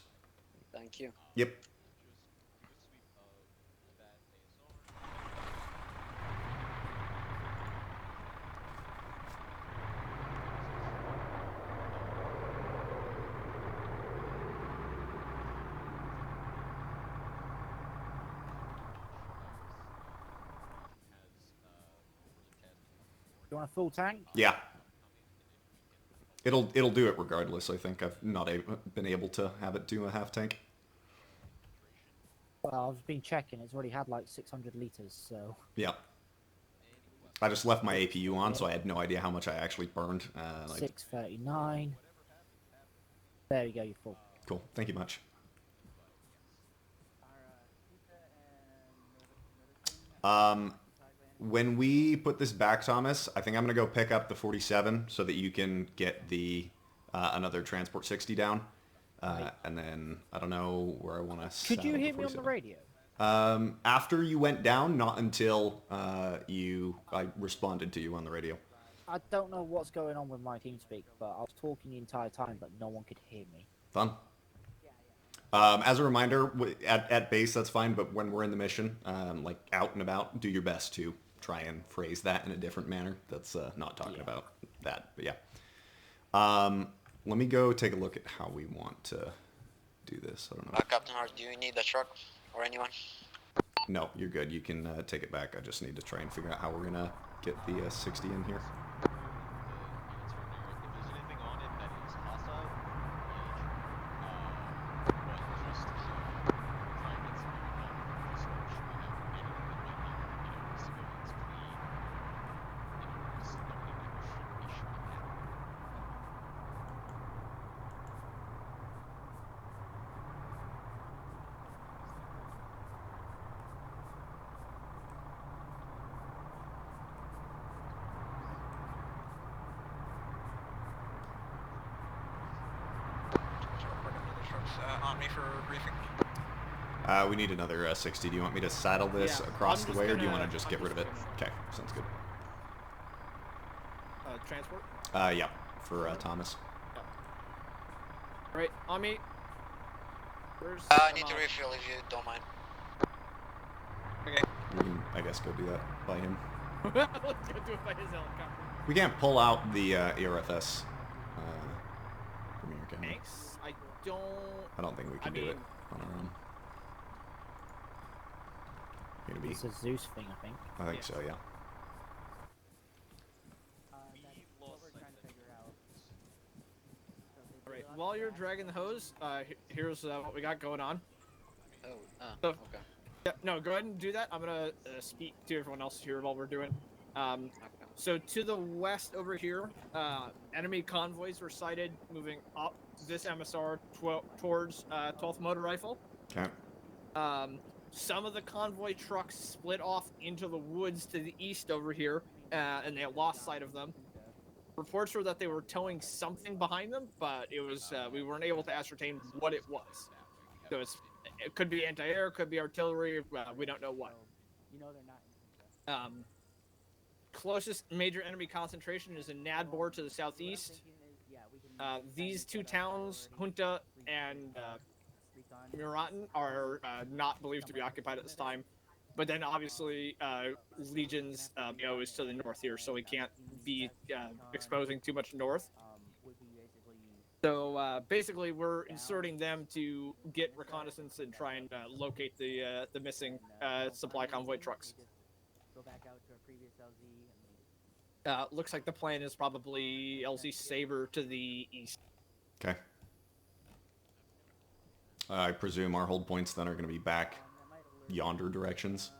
G: Thank you.
A: Yep.
I: You want a full tank?
A: Yeah. It'll do it regardless. I think I've not been able to have it do a half tank.
I: Well, I've been checking. It's already had like 600 liters, so.
A: Yeah. I just left my APU on, so I had no idea how much I actually burned.
I: 639. There you go, you're full.
A: Cool. Thank you much. When we put this back, Thomas, I think I'm going to go pick up the 47 so that you can get the another Transport 60 down. And then, I don't know where I want to
I: Could you hear me on the radio?
A: After you went down, not until I responded to you on the radio.
I: I don't know what's going on with my TeamSpeak, but I was talking the entire time, but no one could hear me.
A: Fun. As a reminder, at base, that's fine, but when we're in the mission, like out and about, do your best to try and phrase that in a different manner. That's not talking about that, but yeah. Let me go take a look at how we want to do this. I don't know.
C: Captain Hart, do you need a truck or anyone?
A: No, you're good. You can take it back. I just need to try and figure out how we're going to get the 60 in here.
B: On me for briefing.
A: We need another 60. Do you want me to saddle this across the way, or do you want to just get rid of it? Okay, sounds good.
H: Transport?
A: Yeah, for Thomas.
H: Yeah. Alright, on me. Where's
C: I need to refill if you don't mind.
B: Okay.
A: We can, I guess, go do that by him.
H: Let's go do it by his helicopter.
A: We can't pull out the ERFS from here, can we?
H: Thanks. I
A: don't think we can do it on our own. Gonna be.
I: It's a Zeus thing, I think.
A: I think so, yeah.
H: Alright, while you're dragging the hose, here's what we got going on.
G: Okay.
H: Yeah, no, go ahead and do that. I'm gonna speak to everyone else here while we're doing. So to the west over here, enemy convoys were sighted moving up this MSR towards 12th Motor Rifle.
A: Okay.
H: Some of the convoy trucks split off into the woods to the east over here, and they lost sight of them. Reports were that they were towing something behind them, but it was we weren't able to ascertain what it was. So it could be anti-air, could be artillery. We don't know what. Closest major enemy concentration is in Nadbor to the southeast. These two towns, Junta and Muratan, are not believed to be occupied at this time. But then obviously Legion's is to the north here, so we can't be exposing too much north. So basically we're inserting them to get reconnaissance and try and locate the missing supply convoy trucks.
I: Go back out to our previous LZ.
H: Looks like the plan is probably LZ Saber to the east.
A: Okay. I presume our hold points then are going to be back yonder directions.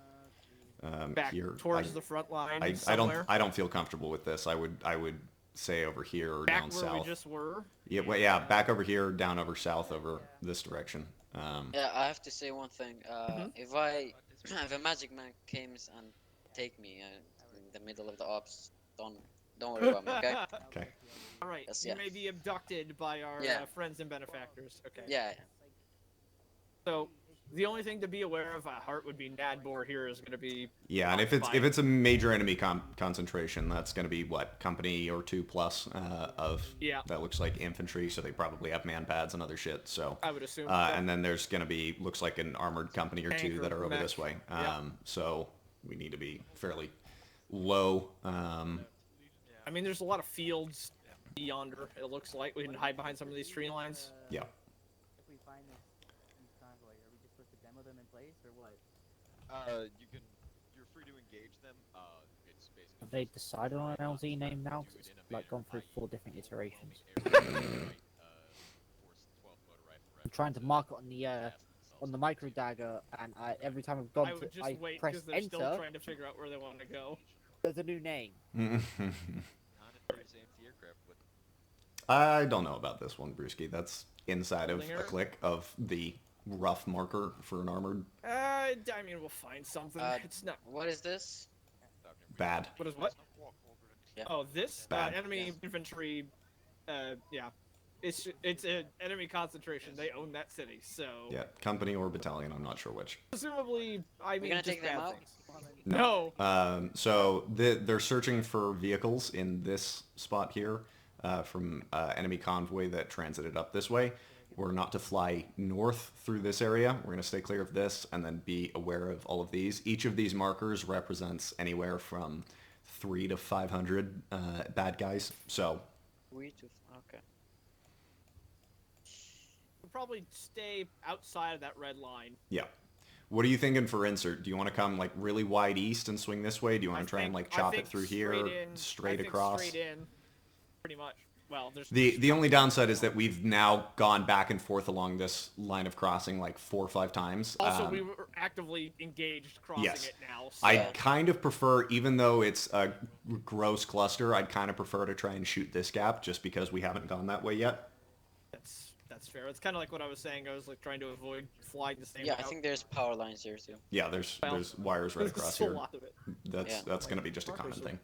H: Back
A: here,
H: towards the front line.
A: I don't feel comfortable with this. I would say over here or
H: back
A: down
H: where
A: south.
H: We just were.
A: Yeah, well, yeah, back over here, down over south, over this direction.
G: Yeah, I have to say one thing. If a magic man comes and take me in the middle of the ops, don't worry about me, okay?
A: Okay.
H: All right.
G: Yes,
H: You may be abducted by our friends and benefactors. Okay.
G: Yeah.
H: So the only thing to be aware of, Hart, would be Nadbor here is going to be.
A: Yeah, and if it's a major enemy concentration, that's going to be what, company or two plus of.
H: Yeah.
A: That looks like infantry, so they probably have man pads and other shit. So.
H: I would assume.
A: And then there's going to be looks like an armored company or two that are over this way.
H: Yeah.
A: So we need to be fairly low.
H: I mean, there's a lot of fields yonder. It looks like we can hide behind some of these tree lines.
A: Yeah.
I: If we find these convoy, are we just supposed to demo them in place, or what?
F: You're free to engage them. It's basically
I: Have they decided on an LZ name now? 'Cause it's like gone through 4 different iterations. I'm trying to mark it on the micro dagger, and every time I've gone
H: I
I: to
H: would just wait
I: press
H: because they're still
I: enter,
H: trying to figure out where they want to go.
I: there's a new name.
A: I don't know about this one, Brewski. That's inside of
H: Linger?
A: a click of the rough marker for an armored
H: I mean, we'll find something. It's not.
G: What is this?
A: bad.
H: What is what?
G: Yeah.
H: Oh, this
A: Bad.
H: enemy infantry. Yeah, it's an enemy concentration. They own that city, so
A: Yeah, company or battalion. I'm not sure which.
H: presumably, I mean,
G: gonna
H: just
G: take them
H: bad
G: out?
H: things. No.
A: So they're searching for vehicles in this spot here from enemy convoy that transited up this way. We're not to fly north through this area. We're going to stay clear of this and then be aware of all of these. Each of these markers represents anywhere from 3 to 500 bad guys. So
G: Okay.
H: We'll probably stay outside of that red line.
A: yeah. What are you thinking for insert? Do you want to come like really wide east and swing this way? Do you want to try and like chop it through here, straight across?
H: Straight in, pretty much. Well, there's
A: The only downside is that we've now gone back and forth along this line of crossing like 4 or 5 times.
H: Also, we were actively engaged crossing
A: yes.
H: it now. So.
A: I'd kind of prefer, even though it's a gross cluster, I'd kind of prefer to try and shoot this gap just because we haven't gone that way yet.
H: That's fair. It's kind of like what I was saying. I was like trying to avoid flying the same
G: Yeah,
H: route.
G: I think there's power lines here too.
A: Yeah, there's wires right across
H: There's
A: here.
H: a lot of it.
A: That's going to be just a common thing.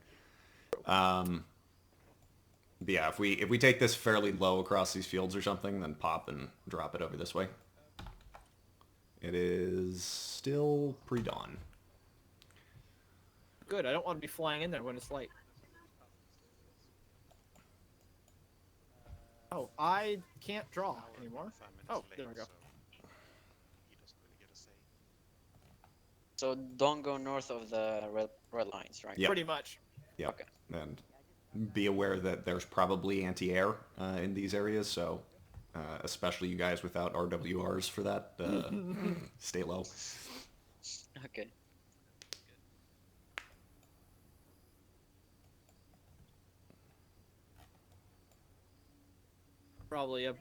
A: But yeah, if we take this fairly low across these fields or something, then pop and drop it over this way. It is still pre-dawn.
H: Good. I don't want to be flying in there when it's light. Oh, I can't draw anymore. Oh, there we go.
G: So don't go north of the red lines, right?
A: Yeah.
H: Pretty much.
A: Yeah.
G: Okay.
A: And be aware that there's probably anti-air in these areas, so especially you guys without RWRs for that, stay low.
G: Okay.
H: Probably a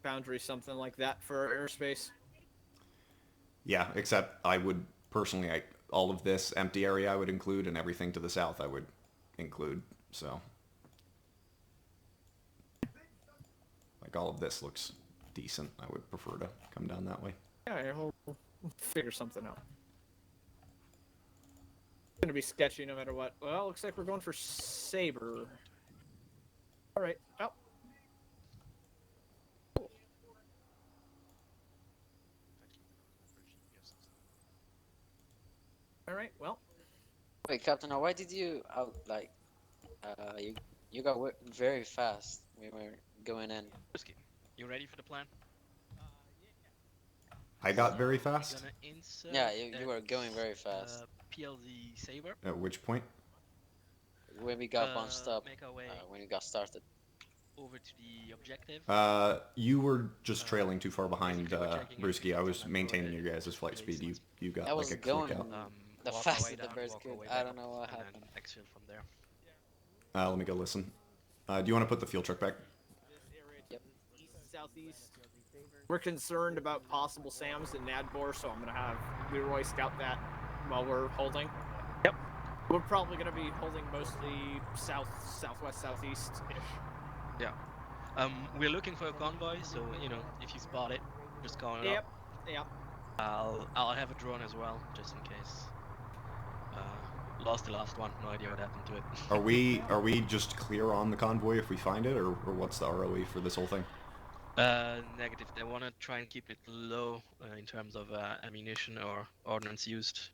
H: boundary, something like that for airspace.
A: Yeah, except I would personally, all of this empty area I would include, and everything to the south I would include, so. Like all of this looks decent. I would prefer to come down that way.
H: Yeah, we'll figure something out. It's gonna be sketchy no matter what. Well, looks like we're going for Saber. All right. Oh. Cool. All right. Well.
G: Wait, Captain, why did you you got very fast. We were going in.
E: You ready for the plan?
A: I got very fast.
E: Gonna insert
G: Yeah, you were going very fast.
E: PLZ Saber.
A: At which point?
G: When we got bunched up,
E: Make our way
G: when we got started.
E: over to the objective.
A: You were just trailing too far behind
E: basically we're checking
A: Brewski.
E: if
A: I was
E: it's
A: maintaining
E: not
A: your guys' flight
E: correct.
A: speed. You got
G: I
A: like
G: was
A: a click
G: going
A: out.
G: the
E: walk our
G: fastest
E: way
G: the
E: down,
G: birds
E: walk
G: could.
E: our way
G: I
E: back
G: don't know what
E: and
G: happened.
E: then exfil from there.
A: Let me go listen. Do you want to put the fuel truck back?
G: Yep.
H: East, southeast. We're concerned about possible SAMs in Nadbor, so I'm gonna have Leroy scout that while we're holding.
E: Yep.
H: We're probably gonna be holding mostly south, southwest, southeast-ish.
E: Yeah. We're looking for a convoy, so you know if you spot it, just call it
H: Yep.
E: up.
H: Yep.
E: I'll have a drone as well, just in case. Lost the last one. No idea what happened to it.
A: Are we just clear on the convoy if we find it, or what's the ROE for this whole thing?
E: Negative. They want to try and keep it low in terms of ammunition or ordnance used,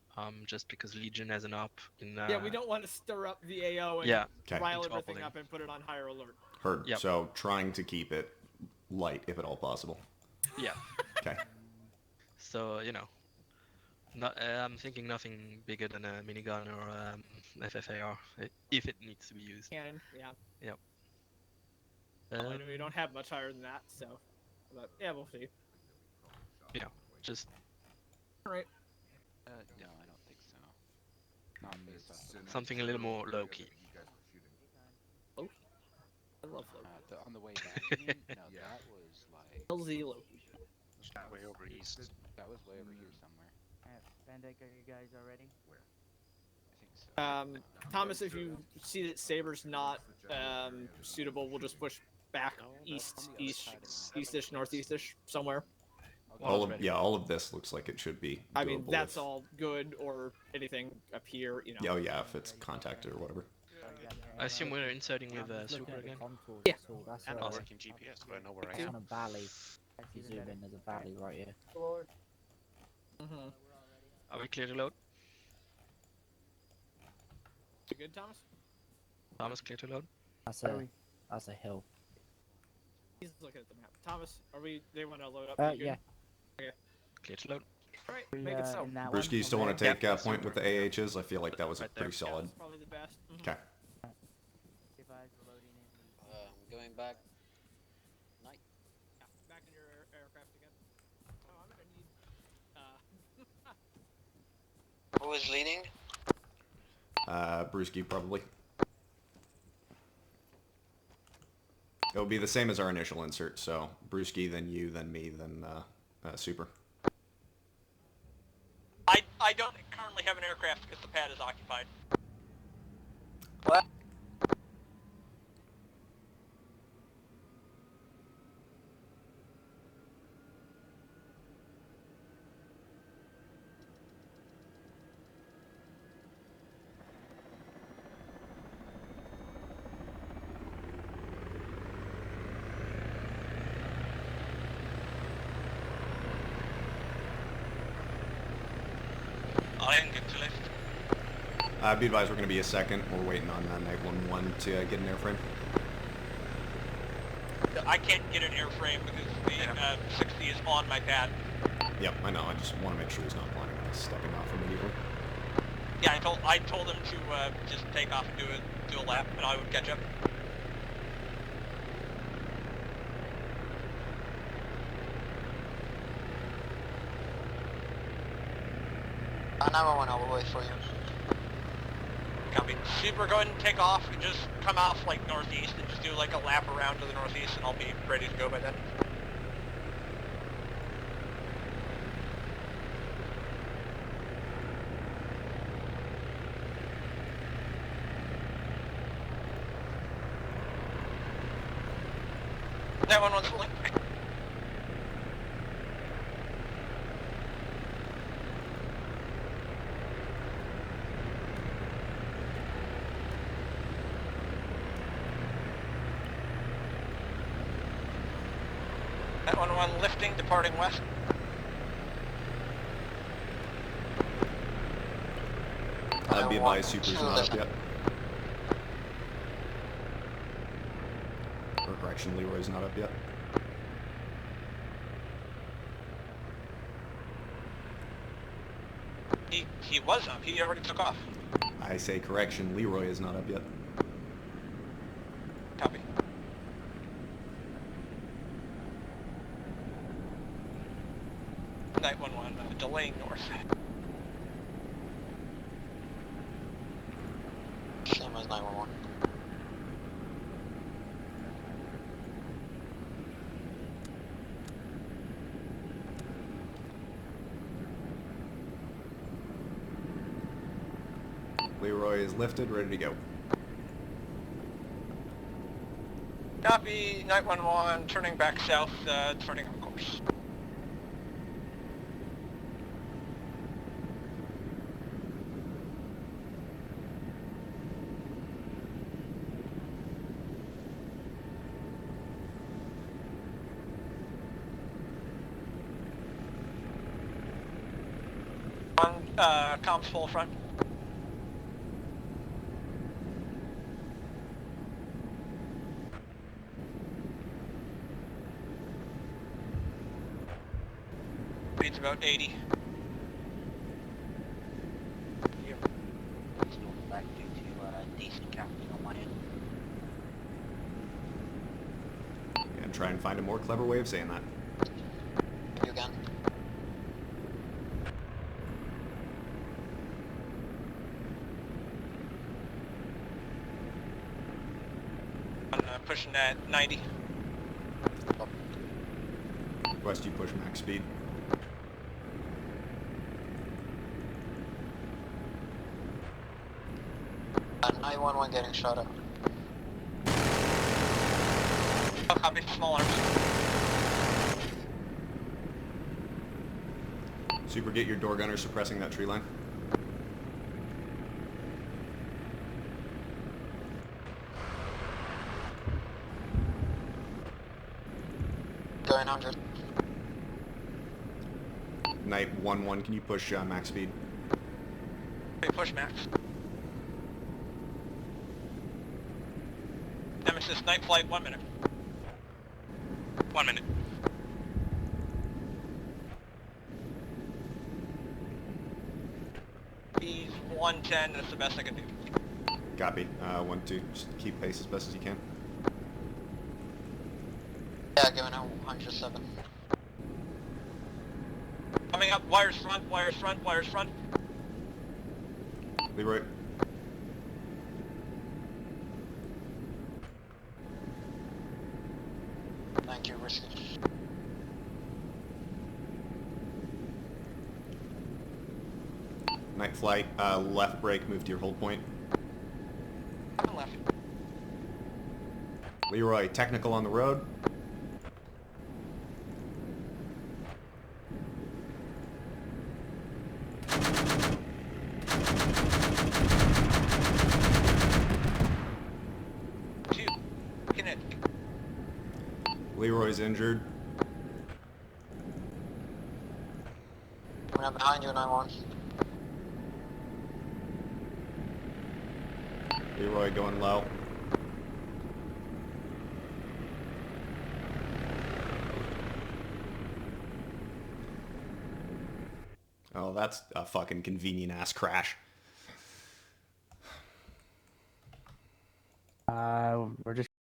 E: just because Legion has an up in.
H: Yeah, we don't want to stir up the AO and
E: Yeah.
A: Okay.
H: rile
E: Troubling.
H: everything up and put it on higher alert.
A: Heard.
E: Yep.
A: So trying to keep it light if at all possible.
E: Yeah.
A: Okay.
E: So you know, I'm thinking nothing bigger than a minigun or FFAR if it needs to be used.
H: Cannon, yeah.
E: Uh,
H: We don't have much higher than that, so. But yeah, we'll see.
E: just
H: All right.
J: No, I don't think so.
E: Something a little more low-key.
H: Loki. I love Loki.
J: On the way back, you mean? No, that was like
H: LZ Loki.
J: way over east. That was way over here somewhere.
K: Van Dyke, are you guys already?
J: Where? I think so.
H: Thomas, if you see that Saber's not suitable, we'll just push back east-ish, northeast-ish, somewhere.
A: All of this looks like it should be.
H: I mean,
A: doable
H: that's
A: if-
H: all good, or anything up here, you know.
A: Yeah, oh yeah, if it's contacted or whatever.
E: I assume we're inserting with
I: Looking
E: Super
I: at the
E: again.
I: contours,
H: Yeah.
I: that's all. That's
H: And
I: a,
H: also-
J: Working GPS, so I know where I
I: it's
J: am.
I: on a valley. If you zoom in, there's a valley right here.
H: Mm-hmm.
E: Are we clear to load?
H: You good, Thomas?
E: Thomas, clear to load?
I: That's a hill.
H: He's looking at the map. Thomas, they want to load up? You good?
I: Yeah.
E: Clear to load.
H: Alright, make it so.
A: Brewski, you still want to take point with the AHs? I feel like that was
E: Right there.
A: pretty solid.
H: That's probably the best. Mhm.
A: Okay.
G: Going back. Night.
H: Yeah, back in your aircraft again. Oh, I'm gonna need.
C: Who is leading?
A: Brewski probably. It'll be the same as our initial insert, so Brewski, then you, then me, then Super.
B: I don't currently have an aircraft because the pad is occupied.
C: What?
B: I didn't get to lift.
A: Be advised, we're going to be a second. We're waiting on 911 to get an airframe.
B: I can't get an airframe because the 60 is on my pad.
A: Yep, I know. I just want to make sure he's not planning on stepping off immediately.
B: Yeah, I told him to just take off and do a lap, and I would catch up.
C: Number one, I will wait for you.
B: Copy. Super, go ahead and take off and just come off like northeast and just do like a lap around to the northeast, and I'll be ready to go by then. That one was fully. That one lifting, departing west.
A: Be advised, Super's not up yet. Or correction, Leroy's not up yet.
B: He was up. He already took off.
A: I say correction, Leroy is not up yet.
B: Copy. Night 11, delaying north.
C: Same as 911.
A: Leroy is lifted, ready to go.
B: Copy, Night 11, turning back south, turning on course. Comms full front. Speed's about 80.
D: Here. It's north back due to decent capital on my end.
A: And try and find a more clever way of saying that.
C: You again.
B: pushing at 90.
A: West, you push max speed.
C: 911 getting shot at.
B: Oh, copy. Small arms.
A: Super, get your door gunner suppressing that tree line.
C: Going 100.
A: Knight 1-1, can you push max speed?
B: Okay, push max. Nemesis, night flight, 1 minute.
E: 1 minute.
B: He's 110, that's the best I can do.
A: Copy. 1-2, just keep pace as best as you can.
C: Yeah, going out 107.
B: Coming up, wires front, wires front, wires front.
A: Leroy.
C: Thank you, Risky.
A: Night flight, left brake, move to your hold point.
B: Coming left.
A: Leroy, technical on the road.
B: Two. Kinetic.
A: Leroy's injured.
C: Coming up behind you, 911.
A: Leroy going low. Oh, that's a fucking convenient ass crash.
K: We're just